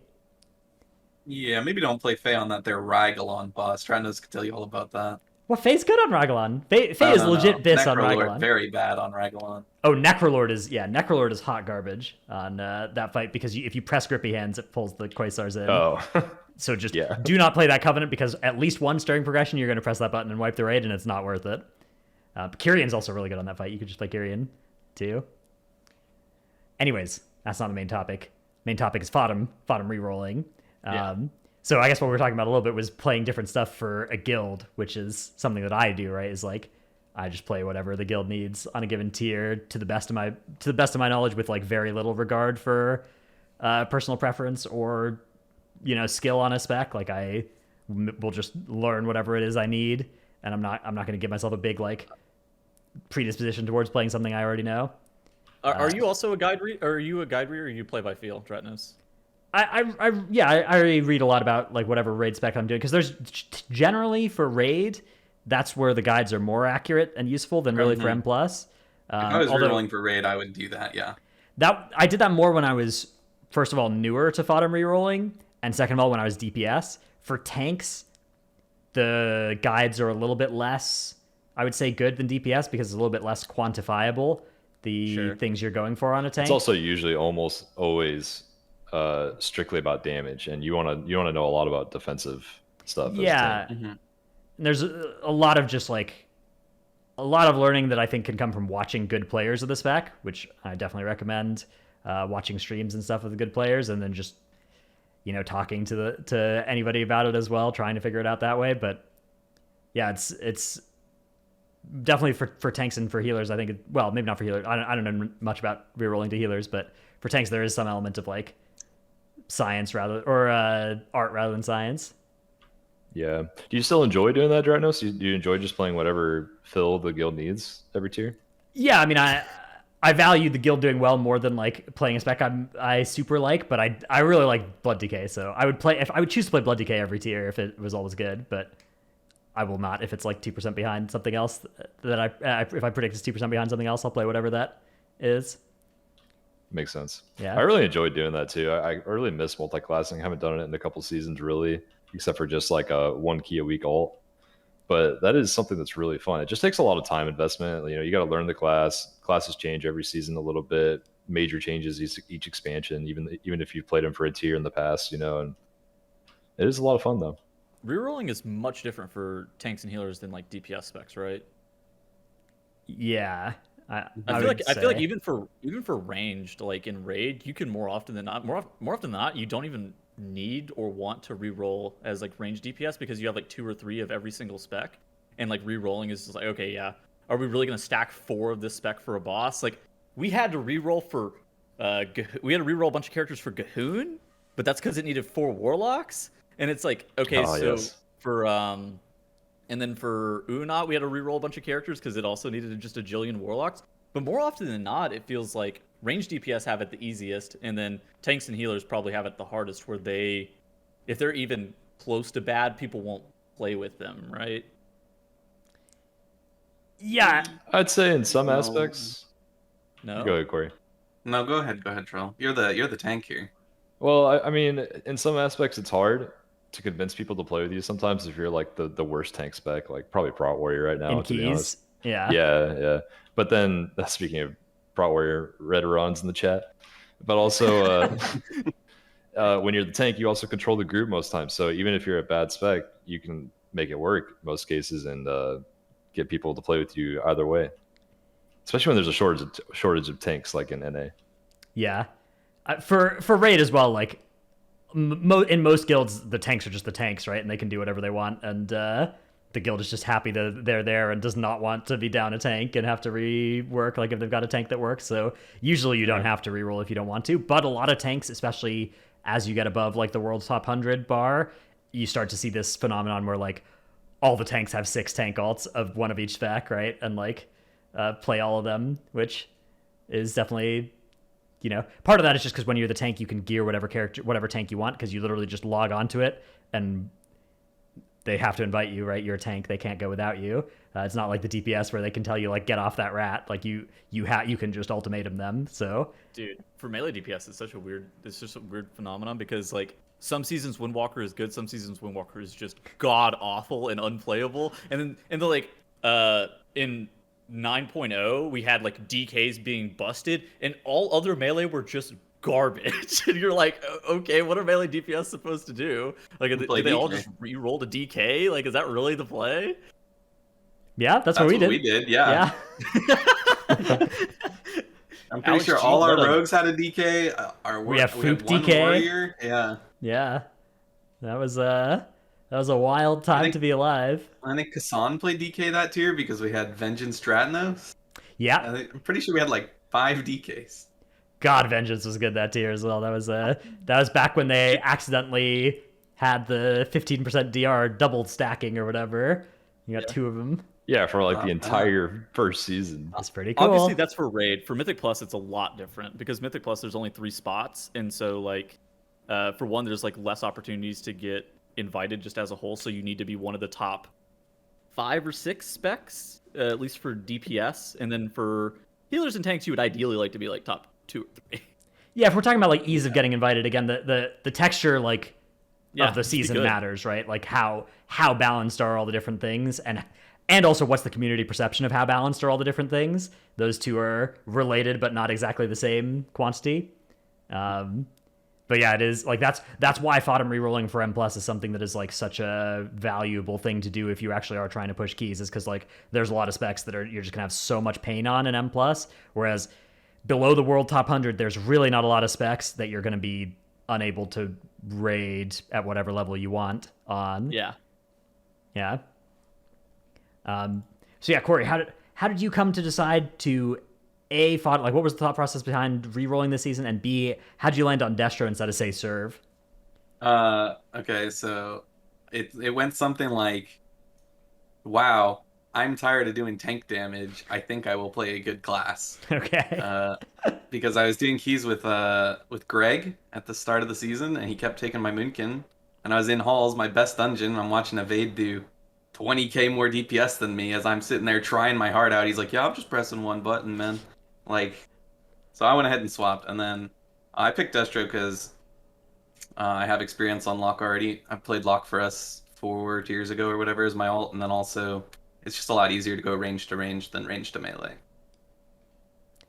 Yeah, maybe don't play Fae on that there Ragallon boss. Trinos could tell you all about that. Well, Fae's good on Ragallon. Fae is legit bis on Necrolord, Ragallon. very bad on Ragallon. Oh, Necrolord is hot garbage on that fight because if you press Grippy Hands, it pulls the Quasars in. Oh. So just do not play that Covenant because at least once during progression, you're going to press that button and wipe the raid, and it's not worth it. But Kyrion's also really good on that fight. You could just play Kyrion, too. Anyways, that's not the main topic. Main topic is FOTM Rerolling. So I guess what we were talking about a little bit was playing different stuff for a guild, which is something that I do, right? Is like I just play whatever the guild needs on a given tier to the best of my knowledge, with like very little regard for personal preference or skill on a spec. Like I will just learn whatever it is I need, and I'm not going to give myself a bbig like predisposition towards playing something I already know. Are you also a guide reader? Are you a guide reader, or you play by feel, Dretnos? I already read a lot about like whatever raid spec I'm doing, because there's generally for raid, that's where the guides are more accurate and useful than really for M+. If I was rerolling for raid, I would do that. Yeah. I did that more when I was, first of all, newer to FOTM rerolling, and second of all, when I was DPS. For tanks, the guides are a little bit less, I would say, good than DPS because it's a little bit less quantifiable, the things you're going for on a tank. It's also usually almost always strictly about damage, and you want to know a lot about defensive stuff. Yeah. And there's a lot of just like a lot of learning that I think can come from watching good players of the spec, which I definitely recommend. Watching streams and stuff with the good players, and then just talking to anybody about it as well, trying to figure it out that way. But yeah, it's definitely for tanks and for healers. I think maybe not for healers. I don't know much about rerolling to healers, but for tanks there is some element of like science art rather than science. Yeah. Do you still enjoy doing that, Dretnos? Do you enjoy just playing whatever fill the guild needs every tier? Yeah, I mean, I value the guild doing well more than like playing a spec I super like, but I really like Blood DK, so I would choose to play Blood DK every tier if it was always good, but I will not if it's like 2% behind something else that if I predict it's 2% behind something else, I'll play whatever that is. Makes sense. Yeah. I really enjoyed doing that too. I really miss multi-classing. I haven't done it in a couple seasons really, except for just like a 1 key a week ult. But that is something that's really fun. It just takes a lot of time investment. You got to learn the class. Classes change every season a little bit. Major changes each expansion, even if you've played them for a tier in the past, and it is a lot of fun though. Rerolling is much different for tanks and healers than like DPS specs, right? Yeah. I feel like even for ranged, like in raid, you can more often than not, you don't even need or want to reroll as like ranged DPS because you have like 2 or 3 of every single spec, and like rerolling is just like, okay, yeah, are we really gonna stack 4 of this spec for a boss? Like we had to reroll for we had to reroll a bunch of characters for Gahoon, but that's because it needed 4 warlocks, and it's like, okay, for and then for Unat, we had to reroll a bunch of characters because it also needed just a jillion warlocks. But more often than not, it feels like ranged DPS have it the easiest, and then tanks and healers probably have it the hardest, where if they're even close to bad, people won't play with them, right? Yeah. I'd say in some aspects. No? Go ahead, Corey. No, go ahead, Troll. You're the tank here. Well, I mean, in some aspects, it's hard to convince people to play with you sometimes if you're like the worst tank spec, like probably Prot Warrior right now, to be honest. Yeah. But then, speaking of Prot Warrior, red runs in the chat. But also, when you're the tank, you also control the group most times. So even if you're a bad spec, you can make it work most cases and get people to play with you either way. Especially when there's a shortage of tanks, like in NA. Yeah, for raid as well. Like in most guilds, the tanks are just the tanks, right? And they can do whatever they want. And the guild is just happy that they're there and does not want to be down a tank and have to rework, like if they've got a tank that works. So usually you don't have to reroll if you don't want to, but a lot of tanks, especially as you get above like the world's top 100 bar, you start to see this phenomenon where like all the tanks have 6 tank alts of one of each spec, right? And like play all of them, which is definitely, you know, part of that is just because when you're the tank, you can gear whatever tank you want, because you literally just log onto it and they have to invite you, right? You're a tank, they can't go without you. It's not like the DPS where they can tell you like get off that rat. Like you can just ultimatum them. So dude, for melee DPS, it's just a weird phenomenon, because like some seasons Windwalker is good, some seasons Windwalker is just god awful and unplayable. And then in 9.0 we had like DKs being busted, and all other melee were just garbage. And you're like, okay, what are melee DPS supposed to do? Like, do they all just re-roll to DK? Like, is that really the play? Yeah, that's what we did. We did, yeah. I'm pretty Alex sure G, all our what a- rogues had a DK. We have we had Foop one DK. warrior. Yeah. That was a wild time to be alive. I think Kassan played DK that tier because we had Vengeance Stratnos. Yeah. I'm pretty sure we had like 5 DKs. God, Vengeance was good that tier as well. That was back when they accidentally had the 15% DR double stacking or whatever. You got 2 of them. Yeah, for like the entire first season. That's pretty cool. Obviously, that's for raid. For Mythic Plus, it's a lot different, because Mythic Plus there's only 3 spots, and so like, for one, there's like less opportunities to get invited just as a whole. So you need to be one of the top 5 or 6 specs, at least for DPS, and then for healers and tanks, you would ideally like to be like top 2 or 3. Yeah, if we're talking about like ease of getting invited, again, the texture like of the season matters, right? Like how balanced are all the different things, and also what's the community perception of how balanced are all the different things. Those two are related but not exactly the same quantity. But yeah, it is like that's why FOTM rerolling for M+ is something that is like such a valuable thing to do if you actually are trying to push keys, is because like there's a lot of specs that you're just gonna have so much pain on in M+, whereas below the world top 100 there's really not a lot of specs that you're gonna be unable to raid at whatever level you want on. Yeah. So yeah, Corey, how did you come to decide to A, like what was the thought process behind rerolling this season, and B, how'd you land on Destro instead of say Serve? Okay, so it went something like, wow, I'm tired of doing tank damage. I think I will play a good class. Okay. Because I was doing keys with Greg at the start of the season, and he kept taking my Moonkin, and I was in halls, my best dungeon. I'm watching Evade do 20k more DPS than me as I'm sitting there trying my heart out. He's like, yeah, I'm just pressing one button, man. Like, so I went ahead and swapped, and then I picked Destro because I have experience on Lock already. I played Lock for us 4 tiers ago or whatever as my ult, and then also it's just a lot easier to go range to range than range to melee.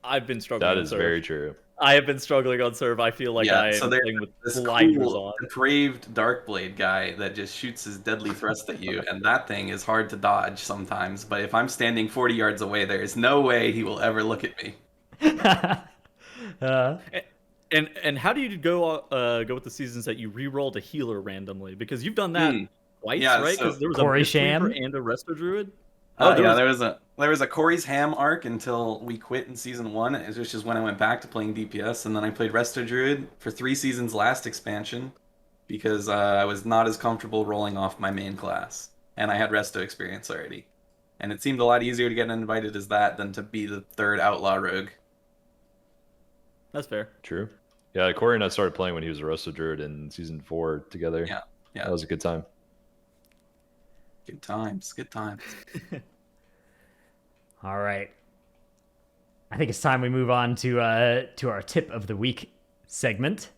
I've been struggling. That on is Serve. very true. I have been struggling on Serve. I feel like I am playing with this blinders cool, on. depraved Darkblade guy that just shoots his deadly thrust at you, and that thing is hard to dodge sometimes. But if I'm standing 40 yards away, there is no way he will ever look at me. And how do you go with the seasons that you re-rolled a healer randomly? Because you've done that twice, right? Because there was Corey a Sham and a Resto Druid. There was a Corey's Ham arc until we quit in season 1. It was just when I went back to playing DPS, and then I played Resto Druid for 3 seasons last expansion because I was not as comfortable rolling off my main class, and I had Resto experience already, and it seemed a lot easier to get invited as that than to be the 3rd outlaw rogue. That's fair. True. Yeah, Corey and I started playing when he was a Resto Druid in season 4 together. Yeah. That was a good time. Good times. All right. I think it's time we move on to our tip of the week segment.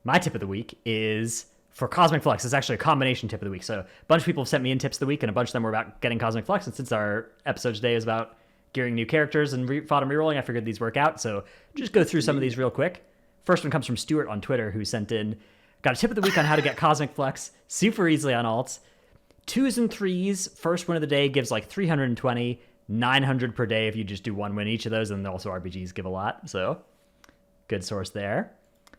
My tip of the week is for Cosmic Flux. It's actually a combination tip of the week. So a bunch of people have sent me in tips of the week, and a bunch of them were about getting Cosmic Flux. And since our episode today is about gearing new characters and FOTM rerolling, I figured these work out. So just go through some of these real quick. First one comes from Stuart on Twitter, who sent in, got a tip of the week on how to get Cosmic Flux super easily on alts. 2s and 3s, first win of the day gives like 320, 900 per day if you just do 1 win each of those, and also RBGs give a lot, so good source there.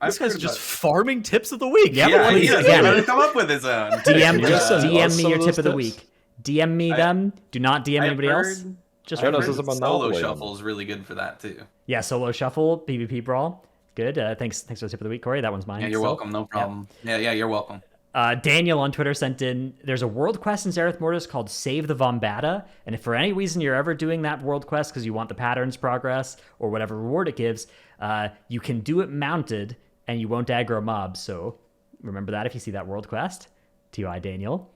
This guy's just farming tips of the week. Yep. Yeah, he please, doesn't again. even come up with his own. DM us me some your of tip those of the tips. week. DM me them. Do not DM I've anybody else. heard- Just I I've know, reference. this is about Solo Monopoly. Shuffle is really good for that too. Yeah, solo shuffle, PvP brawl. Good. Thanks for the tip of the week, Corey. That one's mine. Yeah, you're still. welcome. No problem. Yeah, you're welcome. Daniel on Twitter sent in, there's a world quest in Zereth Mortis called Save the Vombata, and if for any reason you're ever doing that world quest because you want the patterns progress or whatever reward it gives, you can do it mounted and you won't aggro mobs, so remember that if you see that world quest. TY Daniel.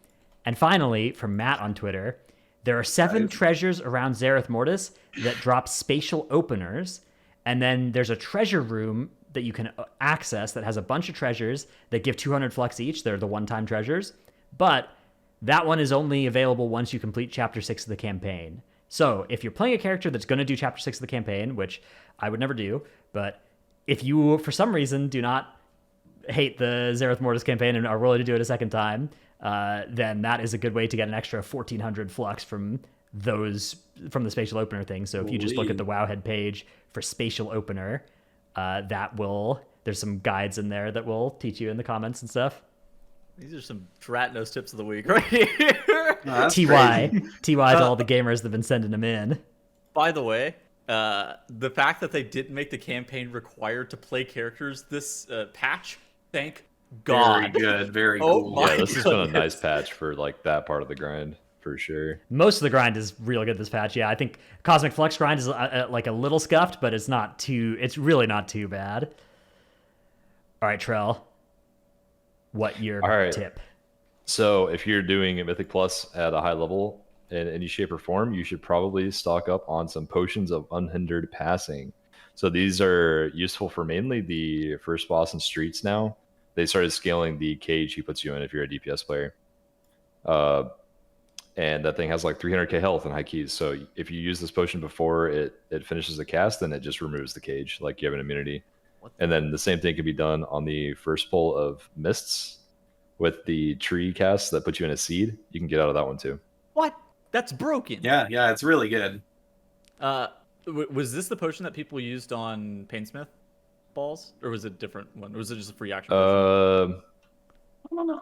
And finally, from Matt on Twitter, there are 7 treasures around Zereth Mortis that drop spatial openers, and then there's a treasure room that you can access that has a bunch of treasures that give 200 flux each. They're the one-time treasures. But that one is only available once you complete Chapter 6 of the campaign. So if you're playing a character that's going to do Chapter 6 of the campaign, which I would never do, but if you, for some reason, do not hate the Zereth Mortis campaign and are willing to do it a second time, then that is a good way to get an extra 1,400 flux from the spatial opener thing. So if you just look at the Wowhead page for spatial opener, there's some guides in there that will teach you in the comments and stuff. These are some Dratnos tips of the week right here. TY to all the gamers that have been sending them in. By the way, the fact that they didn't make the campaign required to play characters this patch, thank God. Very good. Very Oh cool. my Yeah, this has been a goodness. nice patch for like that part of the grind for sure. Most of the grind is real good this patch. Yeah, I think Cosmic Flux grind is like a little scuffed, but it's really not too bad. All right, Trell, what your All right. tip? So if you're doing a Mythic Plus at a high level in any shape or form, you should probably stock up on some potions of unhindered passing. So these are useful for mainly the first boss in Streets now. They started scaling the cage he puts you in if you're a DPS player. And that thing has like 300k health and high keys. So if you use this potion before it finishes the cast, then it just removes the cage, like you have an immunity. And then the same thing can be done on the first pull of Mists with the tree cast that puts you in a seed. You can get out of that one too. What? That's broken. Yeah, it's really good. Was this the potion that people used on Painsmith balls, or was it a different one? Or was it just a free action potion? I don't know.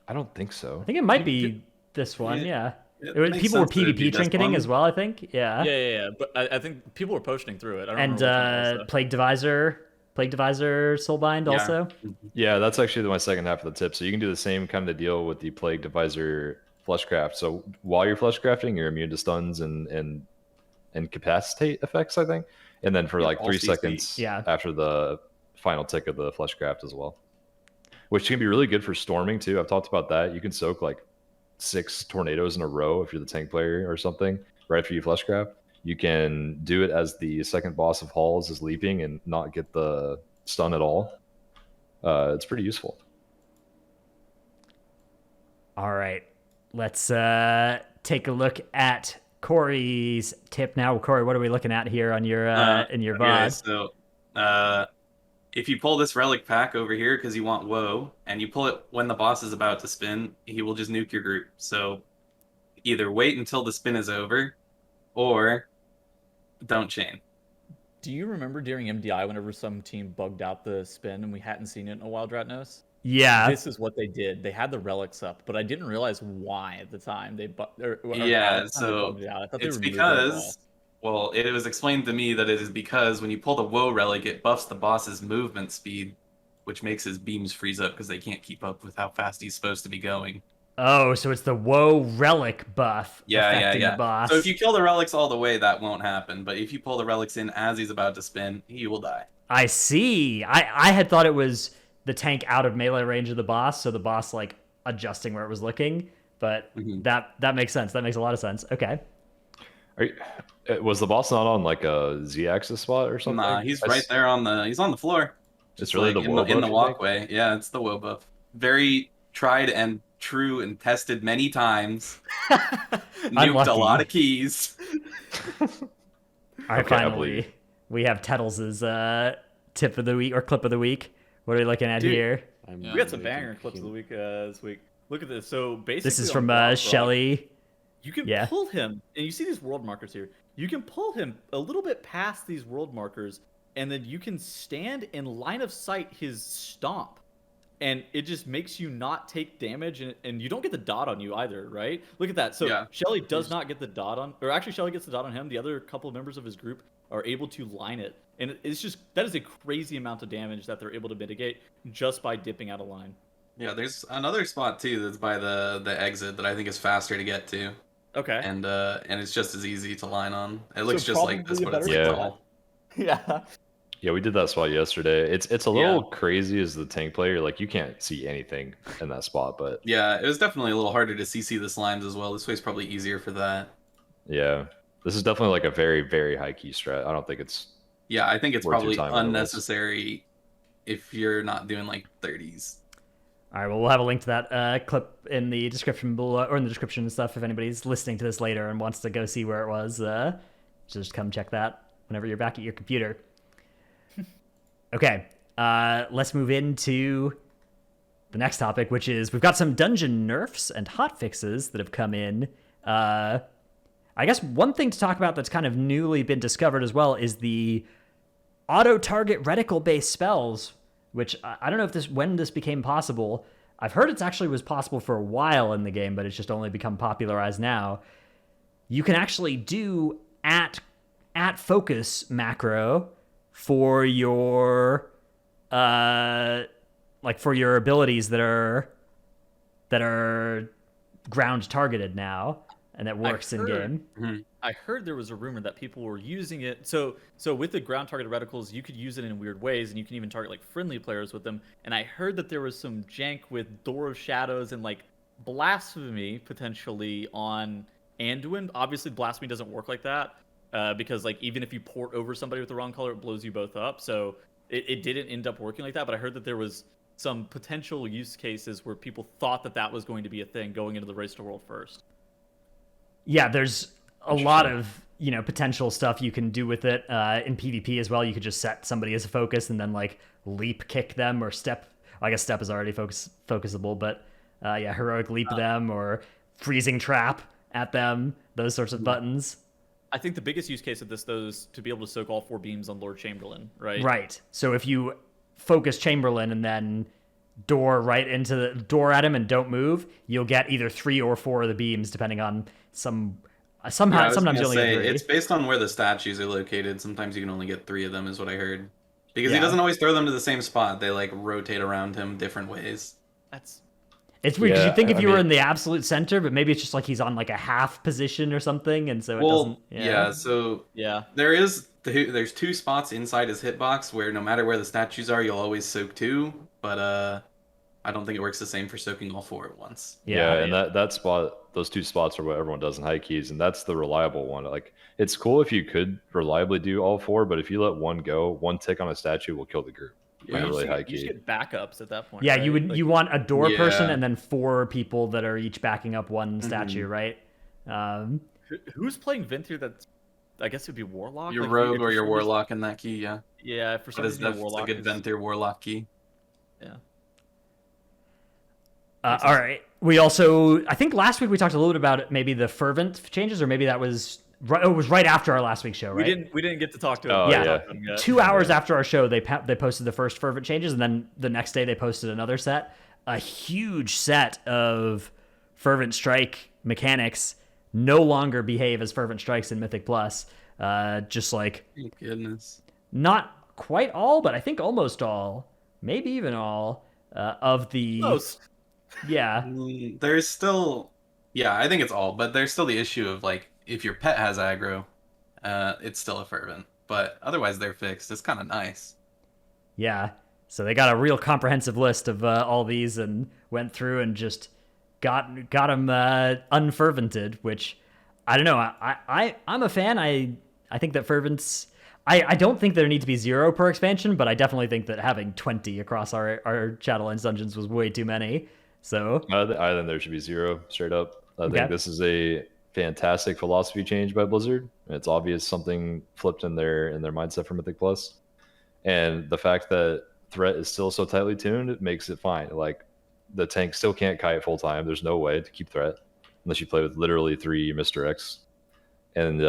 I don't think so. I think it might be this one. Yeah, It People makes were sense that it'd be PvP this trinketing one. as well. I think. Yeah. Yeah. But I think people were potioning through it. I don't And remember which one it was, Plague Divisor Soulbind Yeah. also. Yeah, that's actually my second half of the tip. So you can do the same kind of deal with the Plague Divisor Fleshcraft. So while you're Fleshcrafting, you're immune to stuns and incapacitate effects, I think. And then for Yeah, like all 3 CC. seconds Yeah. after the final tick of the Fleshcraft as well. Which can be really good for storming too. I've talked about that. You can soak like 6 tornadoes in a row if you're the tank player or something right after you Fleshcraft. You can do it as the second boss of Halls is leaping and not get the stun at all. It's pretty useful. All right, let's take a look at Corey's tip now. Corey, what are we looking at here on your in your VOD? So, if you pull this relic pack over here because you want Woe, and you pull it when the boss is about to spin, he will just nuke your group. So, either wait until the spin is over, or don't chain. Do you remember during MDI whenever some team bugged out the spin and we hadn't seen it in a while, Dratnos? Yeah, This is what they did. They had the relics up, but I didn't realize why at the time they Yeah, so it's because, well, it was explained to me that it is because when you pull the Woe relic, it buffs the boss's movement speed, which makes his beams freeze up because they can't keep up with how fast he's supposed to be going. Oh, so it's the Woe relic buff affecting Yeah. the boss. So if you kill the relics all the way, that won't happen. But if you pull the relics in as he's about to spin, he will die. I see. I had thought it was the tank out of melee range of the boss, so the boss like adjusting where it was looking. But that makes sense. That makes a lot of sense. Okay. Was the boss not on like a Z-axis spot or something? Nah, he's right there he's on the floor. It's Just really like the in Woe the, in buff, the you think? walkway. Yeah, it's the Woe buff. Very tried and true and tested many times. Nuked Unlucky. a lot of keys. All right, Okay, I finally, believe. we have Tettles's tip of the week or clip of the week. What are we looking at Dude, here? we got some banger clips of the week this week. Look at this. So basically, This is on from Rock Shelly. You can Yeah. pull him, and you see these world markers here. You can pull him a little bit past these world markers and then you can stand in line of sight his stomp. And it just makes you not take damage, and you don't get the dot on you either, right? Look at that. So Yeah. Shelly does not get the dot on, or actually Shelly gets the dot on him. The other couple of members of his group are able to line it. And it's just, that is a crazy amount of damage that they're able to mitigate just by dipping out of line. Yeah, there's another spot too that's by the exit that I think is faster to get to. Okay. And it's just as easy to line on. It looks So just like this, probably but a it's better like spot. tall. Yeah. Yeah, we did that spot yesterday. It's a little crazy as the tank player. Like, you can't see anything in that spot, but Yeah, it was definitely a little harder to CC the slimes as well. This way's probably easier for that. yeah, this is definitely like a very, very high key strat. I don't think it's Yeah, I think it's Worth your probably time otherwise. unnecessary if you're not doing like 30s. All right, well, we'll have a link to that clip in the description below, or in the description and stuff. If anybody's listening to this later and wants to go see where it was, just come check that whenever you're back at your computer. Okay, let's move into the next topic, which is we've got some dungeon nerfs and hotfixes that have come in. I guess one thing to talk about that's kind of newly been discovered as well is the auto-target reticle-based spells, which I don't know if when this became possible. I've heard it actually was possible for a while in the game, but it's just only become popularized now. You can actually do at focus macro for your for your abilities that are ground targeted now, and that works in game. I heard there was a rumor that people were using it. So with the ground targeted reticles, you could use it in weird ways, and you can even target like friendly players with them. And I heard that there was some jank with Door of Shadows and like Blasphemy potentially on Anduin. Obviously, Blasphemy doesn't work like that because like even if you port over somebody with the wrong color, it blows you both up. So it didn't end up working like that. But I heard that there was some potential use cases where people thought that was going to be a thing going into the Race to World first. Yeah, there's a lot of potential stuff you can do with it in PvP as well. You could just set somebody as a focus and then like leap kick them or step. I guess step is already focusable, but heroic leap them or freezing trap at them. Those sorts of buttons. I think the biggest use case of this, though, is to be able to soak all 4 beams on Lord Chamberlain, right? Right. So if you focus Chamberlain and then door right into the door at him and don't move, you'll get either 3 or 4 of the beams, depending on sometimes you only get 3. It's based on where the statues are located. Sometimes you can only get 3 of them, is what I heard. Because Yeah. he doesn't always throw them to the same spot. They like rotate around him different ways. It's weird because Yeah, you think if I you were mean- in the absolute center, but maybe it's just like he's on like a half position or something, and so it doesn't. So Yeah. there's 2 spots inside his hitbox where no matter where the statues are, you'll always soak 2. But I don't think it works the same for soaking all 4 at once. Yeah, and that spot, those 2 spots are what everyone does in high keys, and that's the reliable one. Like, it's cool if you could reliably do all 4, but if you let one go, one tick on a statue will kill the group. Yeah. Like, really high You key. should get backups at that point. Yeah, right? you would. Like, You want a door person Yeah. and then 4 people that are each backing up one statue, right? Who's playing Venthyr? That I guess it would be Warlock. Your Like, rogue if or for your some reason- warlock in that key, yeah. Yeah, for some That is reason, that's a Warlock good is- Venthyr warlock key. Yeah. All right. We also, I think last week we talked a little bit about maybe the Fervent changes, or maybe that was right. It was right after our last week's show, right? We didn't get to talk to him. Oh, Yeah. 2 hours after our show, they posted the first Fervent changes, and then the next day they posted another set. A huge set of Fervent Strike mechanics no longer behave as Fervent Strikes in Mythic Plus. Just like Thank goodness. not quite all, but I think almost all, maybe even all of the. Most. Yeah. There's still, I think it's all, but there's still the issue of like if your pet has aggro, it's still a fervent. But otherwise, they're fixed. It's kind of nice. Yeah. So they got a real comprehensive list of all these and went through and just got them unfervented, which I don't know. I'm a fan. I think that fervents. I don't think there need to be 0 per expansion, but I definitely think that having 20 across our Shadowlands dungeons was way too many. So I think there should be 0 straight up. I Okay. think this is a fantastic philosophy change by Blizzard. It's obvious something flipped in their mindset for Mythic Plus, and the fact that threat is still so tightly tuned, it makes it fine. Like, the tank still can't kite full time. There's no way to keep threat unless you play with literally 3 Mr. X, and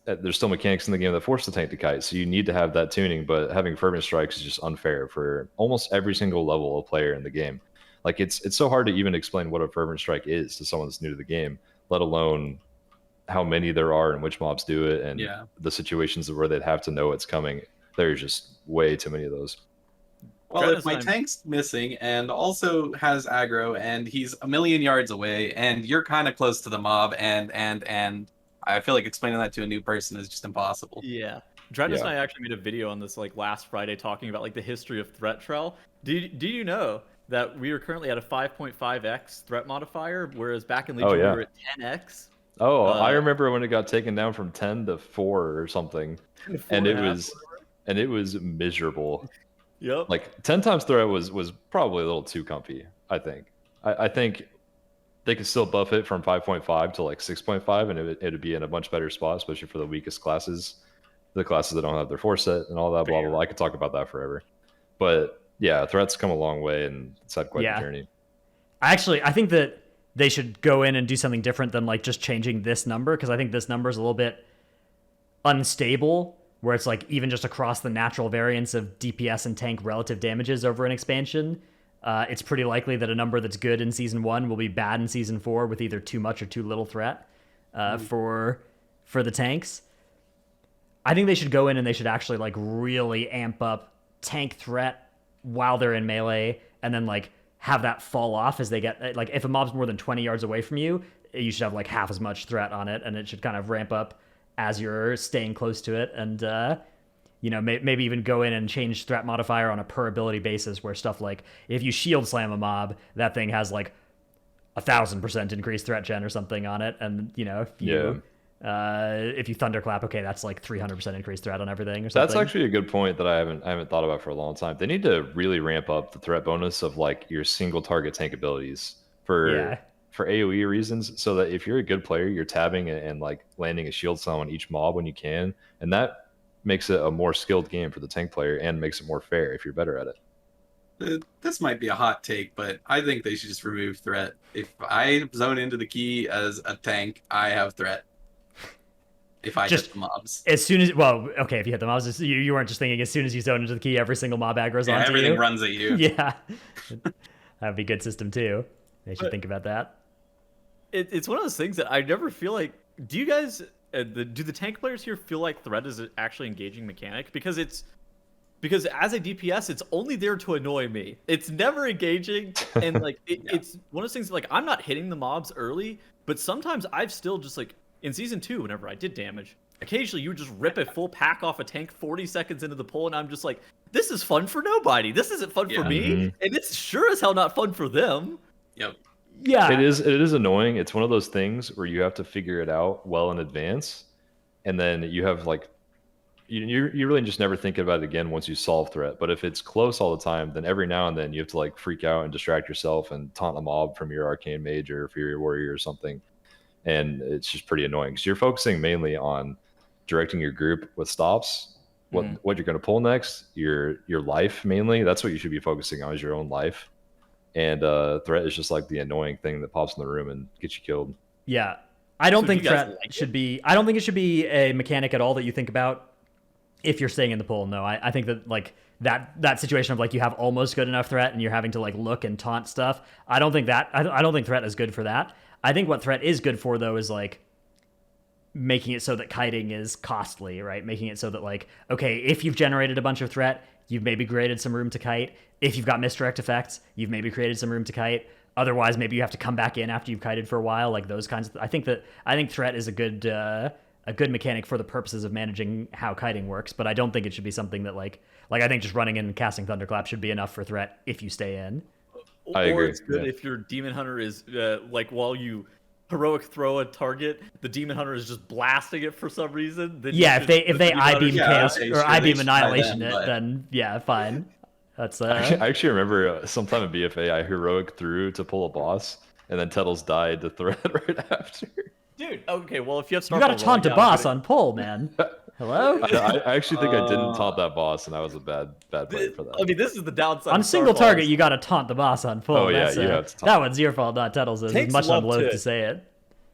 there's still mechanics in the game that force the tank to kite, so you need to have that tuning. But having fervent strikes is just unfair for almost every single level of player in the game. Like it's so hard to even explain what a fervent strike is to someone that's new to the game, let alone how many there are and which mobs do it, and the situations where they'd have to know it's coming. There's just way too many of those. Well, if my tank's missing and also has aggro and he's a million yards away and you're kind of close to the mob and I feel like explaining that to a new person is just impossible. Yeah. Dreadness and I actually made a video on this like last Friday talking about like the history of threat trail. Do you know that we are currently at a 5.5x threat modifier, whereas back in Legion we were at 10x? Oh, I remember when it got taken down from 10 to 4 or something, and it was miserable. Yep. Like 10 times threat was probably a little too comfy. I think. I think they could still buff it from 5.5 to like 6.5, and it'd be in a much better spot, especially for the weakest classes, the classes that don't have their force set and all that. Blah blah blah. I could talk about that forever, but yeah, threats come a long way, and it's had quite a journey. I think that they should go in and do something different than like just changing this number, because I think this number is a little bit unstable, where it's like even just across the natural variance of DPS and tank relative damages over an expansion, it's pretty likely that a number that's good in Season 1 will be bad in Season 4 with either too much or too little threat for the tanks. I think they should go in and they should actually like really amp up tank threat while they're in melee, and then like have that fall off as they get, like if a mob's more than 20 yards away from you, you should have like half as much threat on it, and it should kind of ramp up as you're staying close to it. And maybe even go in and change threat modifier on a per ability basis, where stuff like if you shield slam a mob, that thing has like 1,000% increased threat gen or something on it, and if you thunderclap, okay, that's like 300% increased threat on everything or something. That's actually a good point that I haven't thought about for a long time. They need to really ramp up the threat bonus of like your single target tank abilities for AoE reasons, so that if you're a good player, you're tabbing and like landing a shield slam on each mob when you can, and that makes it a more skilled game for the tank player and makes it more fair if you're better at it. This might be a hot take, but I think they should just remove threat. If I zone into the key as a tank, I have threat. If I hit the mobs. As soon as, if you hit the mobs, you weren't just thinking as soon as you zone into the key, every single mob aggro's onto you. Everything runs at you. Yeah. That'd be a good system too. They should think about that. It's one of those things that I never feel like, do you guys, do the tank players here feel like threat is actually engaging mechanic? Because as a DPS, it's only there to annoy me. It's never engaging, and like it's one of those things like I'm not hitting the mobs early, but sometimes I've still just like, in Season 2, whenever I did damage, occasionally you would just rip a full pack off a tank 40 seconds into the pull, and I'm just like, this is fun for nobody. This isn't fun for me, and it's sure as hell not fun for them. Yep. Yeah. It is annoying. It's one of those things where you have to figure it out well in advance, and then you have like, you really just never think about it again once you solve threat. But if it's close all the time, then every now and then you have to like freak out and distract yourself and taunt a mob from your arcane mage or fury warrior or something. And it's just pretty annoying because you're focusing mainly on directing your group with stops, what you're going to pull next, your life mainly. That's what you should be focusing on, is your own life. And threat is just like the annoying thing that pops in the room and gets you killed. Yeah, I don't think threat should be. I don't think it should be a mechanic at all that you think about if you're staying in the pull. No, I think that like that situation of like you have almost good enough threat and you're having to like look and taunt stuff. I don't think threat is good for that. I think what threat is good for, though, is like making it so that kiting is costly, right? Making it so that like, okay, if you've generated a bunch of threat, you've maybe created some room to kite. If you've got misdirect effects, you've maybe created some room to kite. Otherwise, maybe you have to come back in after you've kited for a while, like those kinds of. I think threat is a good mechanic for the purposes of managing how kiting works. But I don't think it should be something that like I think just running in and casting Thunderclap should be enough for threat if you stay in. I agree. Or it's good if your Demon Hunter is like while you heroic throw a target, the Demon Hunter is just blasting it for some reason. Then if they I-beam chaos or I-beam annihilation then fine. That's I actually remember sometime in BFA I heroic threw to pull a boss, and then Tettles died to threat right after. Dude, okay, well if you have you gotta taunt a boss on pull, man. Hello? I actually think I didn't taunt that boss, and I was a bad player for that. I mean, this is the downside. On single target, you gotta taunt the boss on pull. Oh yeah, you have to taunt. That one's your fault, not Tettles'. As much as I'm loath to say it.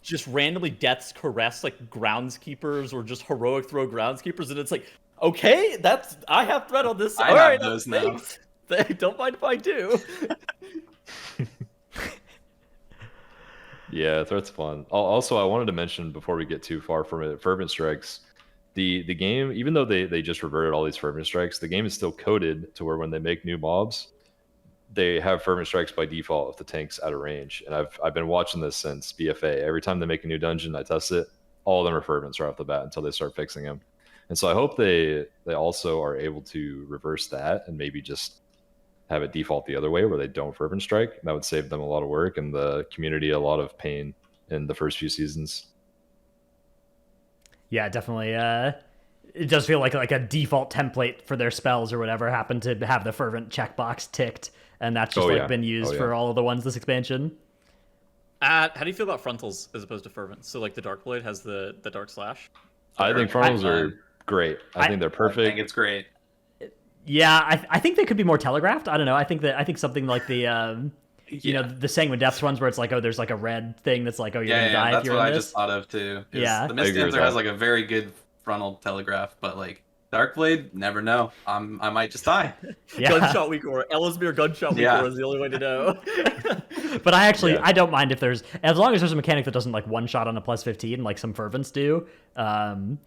just randomly deaths caress like groundskeepers or just heroic throw groundskeepers, and it's like, okay, I have threat on this. I All have right, those now. thanks. Don't mind if I do. Yeah, threat's fun. Also, I wanted to mention before we get too far from it, Fervent Strikes. The game, even though they just reverted all these Fervent Strikes, the game is still coded to where when they make new mobs, they have Fervent Strikes by default if the tank's out of range. And I've been watching this since BFA. Every time they make a new dungeon, I test it. All of them are Fervents right off the bat until they start fixing them. And so I hope they also are able to reverse that and maybe just have it default the other way where they don't Fervent Strike. That would save them a lot of work and the community a lot of pain in the first few seasons. Yeah, definitely. It does feel like a default template for their spells or whatever happened to have the Fervent checkbox ticked, and that's just been used for all of the ones this expansion. How do you feel about frontals as opposed to fervent? So like the Darkblade has the Dark Slash. I think frontals are great. I think they're perfect. I think it's great. Yeah, I think they could be more telegraphed. I don't know. I think something like the you know, the Sanguine Depths ones where it's like, oh, there's like a red thing that's like, oh, you're gonna die if that's you're what in I this. just thought of too. Yeah. The Mist Dancer has like a very good frontal telegraph, but like Darkblade, never know. I might just die. Yeah. Gunshot weak or Ellesmere gunshot weak or is the only way to know. But I don't mind if there's, as long as there's a mechanic that doesn't like one shot on a plus 15 like some Fervents do. I'm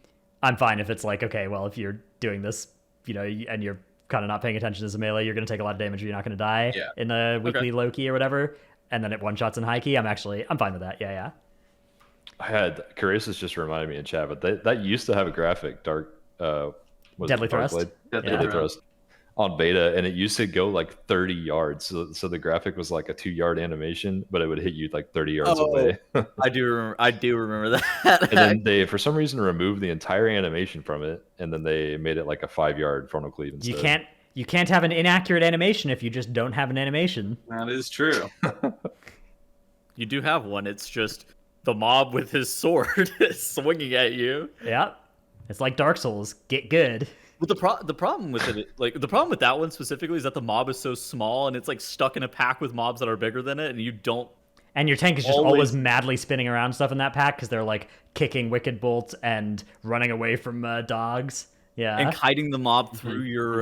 fine if it's like, okay, well, if you're doing this, you know, and you're kind of not paying attention as a melee, you're going to take a lot of damage, you're not going to die in the weekly low key or whatever, and then it one shots in high key. I'm fine with that. Yeah. I had Carisis just reminded me in chat, but that used to have a graphic Deadly Thrust. Deadly Thrust on beta, and it used to go like 30 yards. So the graphic was like a 2-yard animation, but it would hit you like 30 yards away. I do remember that. And then they, for some reason, removed the entire animation from it, and then they made it like a 5-yard frontal cleave instead. You can't have an inaccurate animation if you just don't have an animation. That is true. You do have one. It's just the mob with his sword is swinging at you. Yeah. It's like Dark Souls. Get good. But the problem with it, like the problem with that one specifically, is that the mob is so small and it's like stuck in a pack with mobs that are bigger than it, and you don't. And your tank is just always madly spinning around stuff in that pack because they're like kicking wicked bolts and running away from dogs. Yeah. And kiting the mob through your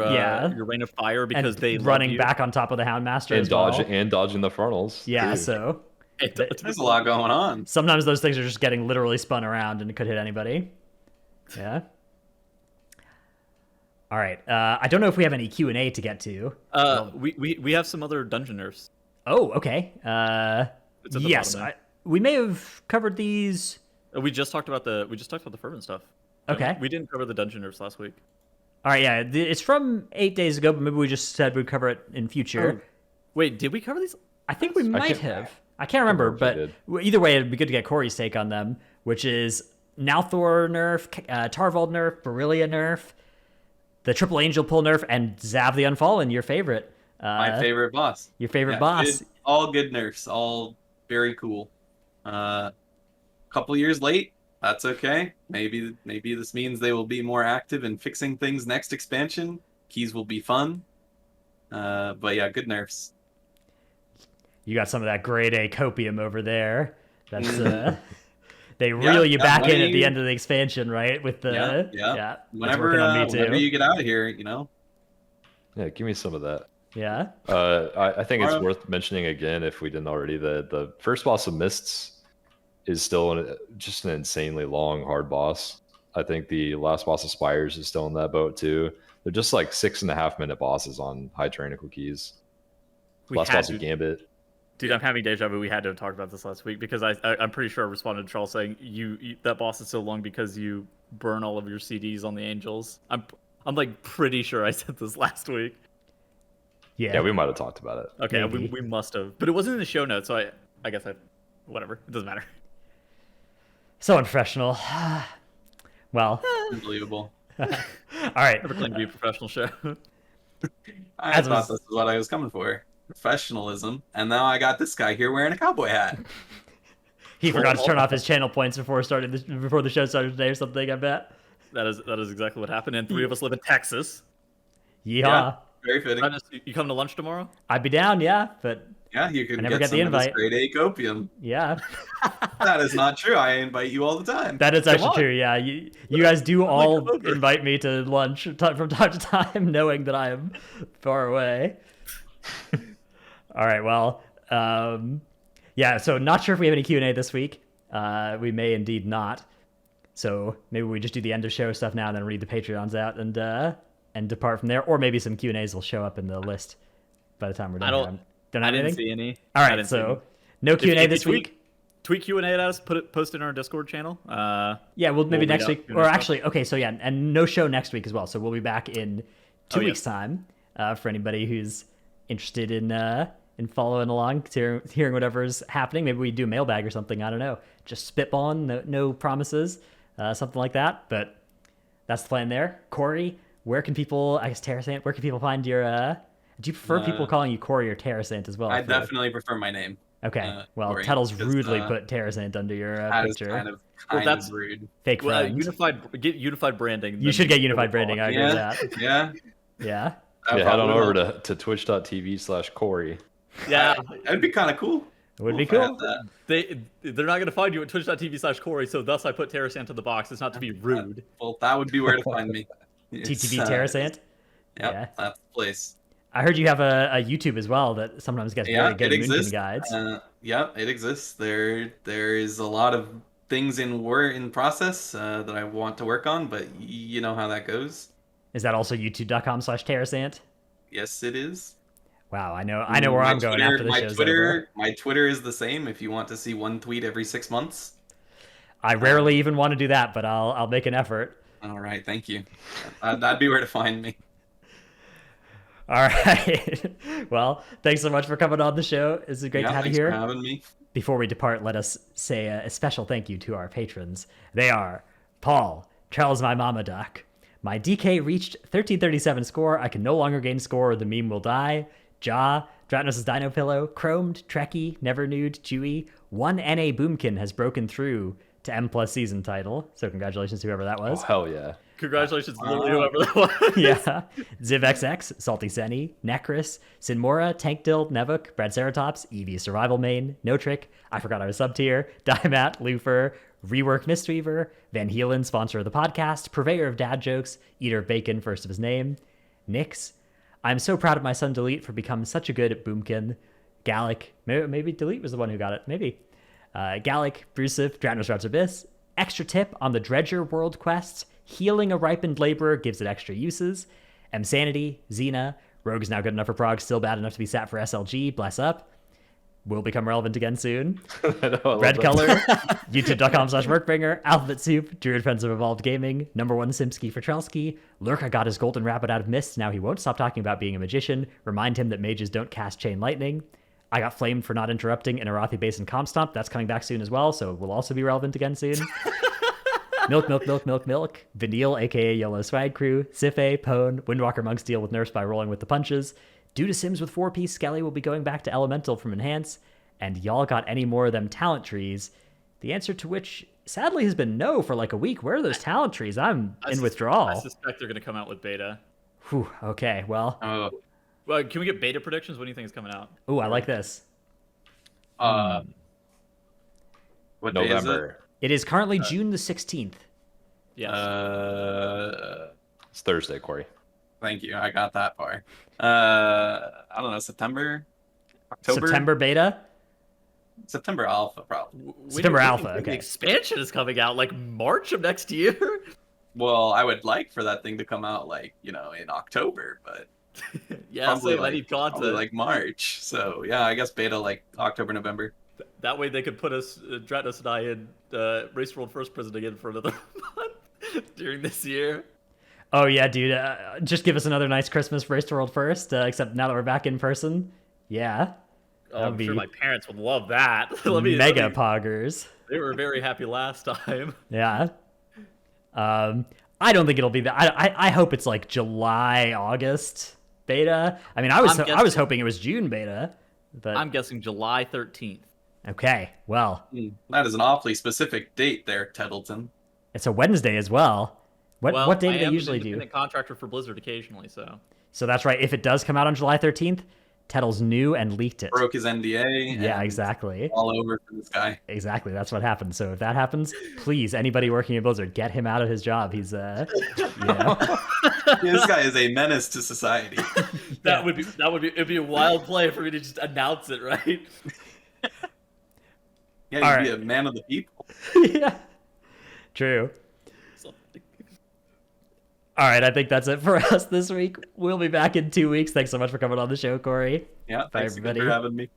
rain of fire because they running back on top of the Houndmaster and dodging the frontals. Yeah. too. So There's a lot going on. Sometimes those things are just getting literally spun around and it could hit anybody. Yeah. All right. I don't know if we have any Q&A to get to. We have some other dungeon nerfs. Oh, okay. Yes, we may have covered these. We just talked about the fervent stuff. Okay. We didn't cover the dungeon nerfs last week. All right. Yeah, it's from 8 days ago, but maybe we just said we'd cover it in future. Oh. Wait, did we cover these? I think we might have. I can't remember, but either way, it'd be good to get Corey's take on them, which is Nalthor nerf, Tarvald nerf, Barilia nerf, the Triple Angel pull nerf, and Zav the Unfallen, your favorite. My favorite boss. Your favorite boss. All good nerfs, all very cool. Couple years late, that's okay. Maybe this means they will be more active in fixing things next expansion. Keys will be fun. But yeah, good nerfs. You got some of that grade A copium over there. That's they reel you back in at the end of the expansion, right? With the whenever you get out of here, you know. Yeah, give me some of that. Yeah. I think it's worth mentioning again, if we didn't already, that the first boss of Mists is still just an insanely long, hard boss. I think the last boss of Spires is still in that boat too. They're just like 6.5-minute bosses on high tyrannical keys. Last boss of Gambit. Dude, I'm having deja vu. We had to have talked about this last week because I'm pretty sure I responded to Charles saying you that boss is so long because you burn all of your CDs on the angels. I'm like pretty sure I said this last week. Yeah, we might have talked about it. Okay, we must have, but it wasn't in the show notes, so I guess whatever. It doesn't matter. So unprofessional. Well, unbelievable. All right, never claimed to be a professional show. I thought this is what I was coming for. Professionalism, and now I got this guy here wearing a cowboy hat. He forgot to turn off his channel points before the show started today or something. I bet that is exactly what happened. And 3 of us live in Texas. Yeah, very fitting. You come to lunch tomorrow? I'd be down, yeah, but Yeah, you can never get get the some of this invite. grade A copium. Yeah. That is not true. I invite you all the time. That is actually on. true. Yeah, you guys do all come over. invite me to lunch from time to time, knowing that I am far away. All right. Well, yeah. So not sure if we have any Q&A this week. We may indeed not. So maybe we just do the end of show stuff now, and then read the Patreons out and depart from there, or maybe some Q&As will show up in the list by the time we're done. Don't I have didn't anything? see any. All I right. didn't see any. So no Q&A If you this week. Tweet Q&A at us. Post it in our Discord channel. Yeah, well, maybe We'll next read week. out Or stuff. actually, okay, so yeah, and no show next week as well. So we'll be back in 2 Oh, weeks' yes. time for anybody who's interested in following along, hearing whatever's happening. Maybe we do mailbag or something. I don't know. Just spitballing, no promises, something like that. But that's the plan there. Corey, where can people, I guess Tarisant, where can people find your, do you prefer people calling you Corey or Tarisant as well? I definitely prefer my name. Okay, well, Corey, Tuttle's because, rudely put Tarisant under your That is picture. kind of that's- rude. Fake Well, friend. get unified branding. You should get unified branding. I agree with that. Yeah. Yeah. That Yeah, head on probably over will. to twitch.tv/Corey. Yeah, That'd be kind of cool. It would be if I cool. had that. they're not gonna find you at twitch.tv/Corey. So thus I put Tarisant in the box. It's not to be rude. Well, that would be where to find me. TTV Tarisant. Yep, Yeah. that's the place. I heard you have a YouTube as well that sometimes gets Yeah, very good it Moonkin exists. guides. Yeah, it exists. There is a lot of things in process that I want to work on, but you know how that goes. Is that also youtube.com/Tarisant? Yes, it is. Wow, I know where I'm going after the show's over. My Twitter is the same. If you want to see one tweet every 6 months. I rarely even want to do that, but I'll make an effort. All right, thank you. That'd be where to find me. All right. Well, thanks so much for coming on the show. It's great to have you Thanks here. for having me. Before we depart, let us say a special thank you to our patrons. They are Paul, Charles My Mama Duck. My DK reached 1337 score. I can no longer gain score or the meme will die. Ja, Dratnos' Dino Pillow, Chromed, Trekkie, Never Nude, Chewy. One NA Boomkin has broken through to M+ season title. So congratulations to whoever that Oh, was. hell yeah. Congratulations, literally whoever that was. Yeah. ZivXX, Salty Senny, Necris, Sinmora, Tankdill, Nevuk, Brad Ceratops, Eevee Survival Main, No Trick, I forgot I was sub tier, Dimat, Lufer, Rework Mistweaver, Van Heelen, sponsor of the podcast, purveyor of dad jokes, eater of bacon, first of his name, Nix. I'm so proud of my son Delete for becoming such a good boomkin. Gallic, maybe Delete was the one who got it, maybe. Gallic, Brusif, Dratnos Routes Abyss. Extra tip on the Dredger world quests. Healing a ripened laborer gives it extra uses. Msanity, Xena. Rogue is now good enough for Prog, still bad enough to be sat for SLG. Bless up. Will become relevant again soon. I know, I love Red that. Color, youtube.com/workbringer, Alphabet Soup, Druid Friends of Evolved Gaming, #1 Simski for Trelsky, Lurka got his golden rabbit out of mist, now he won't stop talking about being a magician, remind him that mages don't cast chain lightning. I got flamed for not interrupting an Arathi Basin comp stomp, that's coming back soon as well, so it will also be relevant again soon. Milk, Vanille, aka Yellow Swag Crew, Sife, Pone, Windwalker Monks deal with nerfs by rolling with the punches. Due to Sims with 4-piece, Skelly will be going back to Elemental from Enhance. And y'all got any more of them talent trees? The answer to which, sadly, has been no for like a week. Where are those talent trees? I'm in withdrawal. I suspect they're going to come out with beta. Whew, okay, well. Well, can we get beta predictions? When do you think is coming out? Ooh, I like this. What day is it? November. It is currently June the 16th. Yes. It's Thursday, Corey. Thank you. I got that far. I don't know. September, October, September beta? September alpha, probably. September Alpha, The okay. expansion is coming out like March of next year. Well, I would like for that thing to come out like in October, but Yeah, probably so I need content. probably like March. So yeah, I guess beta like October, November. That way they could put us, Dratnos and I, in Race World First Prison again for another month during this year. Oh, yeah, dude. Just give us another nice Christmas Race to World First, except now that we're back in person. Yeah. Oh, That'd I'm be sure my parents would love that. mega poggers. They were very happy last time. Yeah. I don't think it'll be that. I hope it's like July, August beta. I mean, I was hoping it was June beta, but I'm guessing July 13th. okay. Well, That is an awfully specific date there, Tettleton. it's a Wednesday as well. What day do I they am usually an do? independent contractor for Blizzard occasionally, so. So that's right. If it does come out on July 13th, Tettles knew and leaked it. Broke his NDA. Yeah, and exactly. All over for this guy. Exactly. That's what happened. So if that happens, please, anybody working at Blizzard, get him out of his job. He's This guy is a menace to society. It'd be a wild play for me to just announce it, right? Yeah, you'd be a man of the people. Yeah. True. All right, I think that's it for us this week. We'll be back in 2 weeks. Thanks so much for coming on the show, Corey. Yeah, Bye, thanks again everybody. for having me.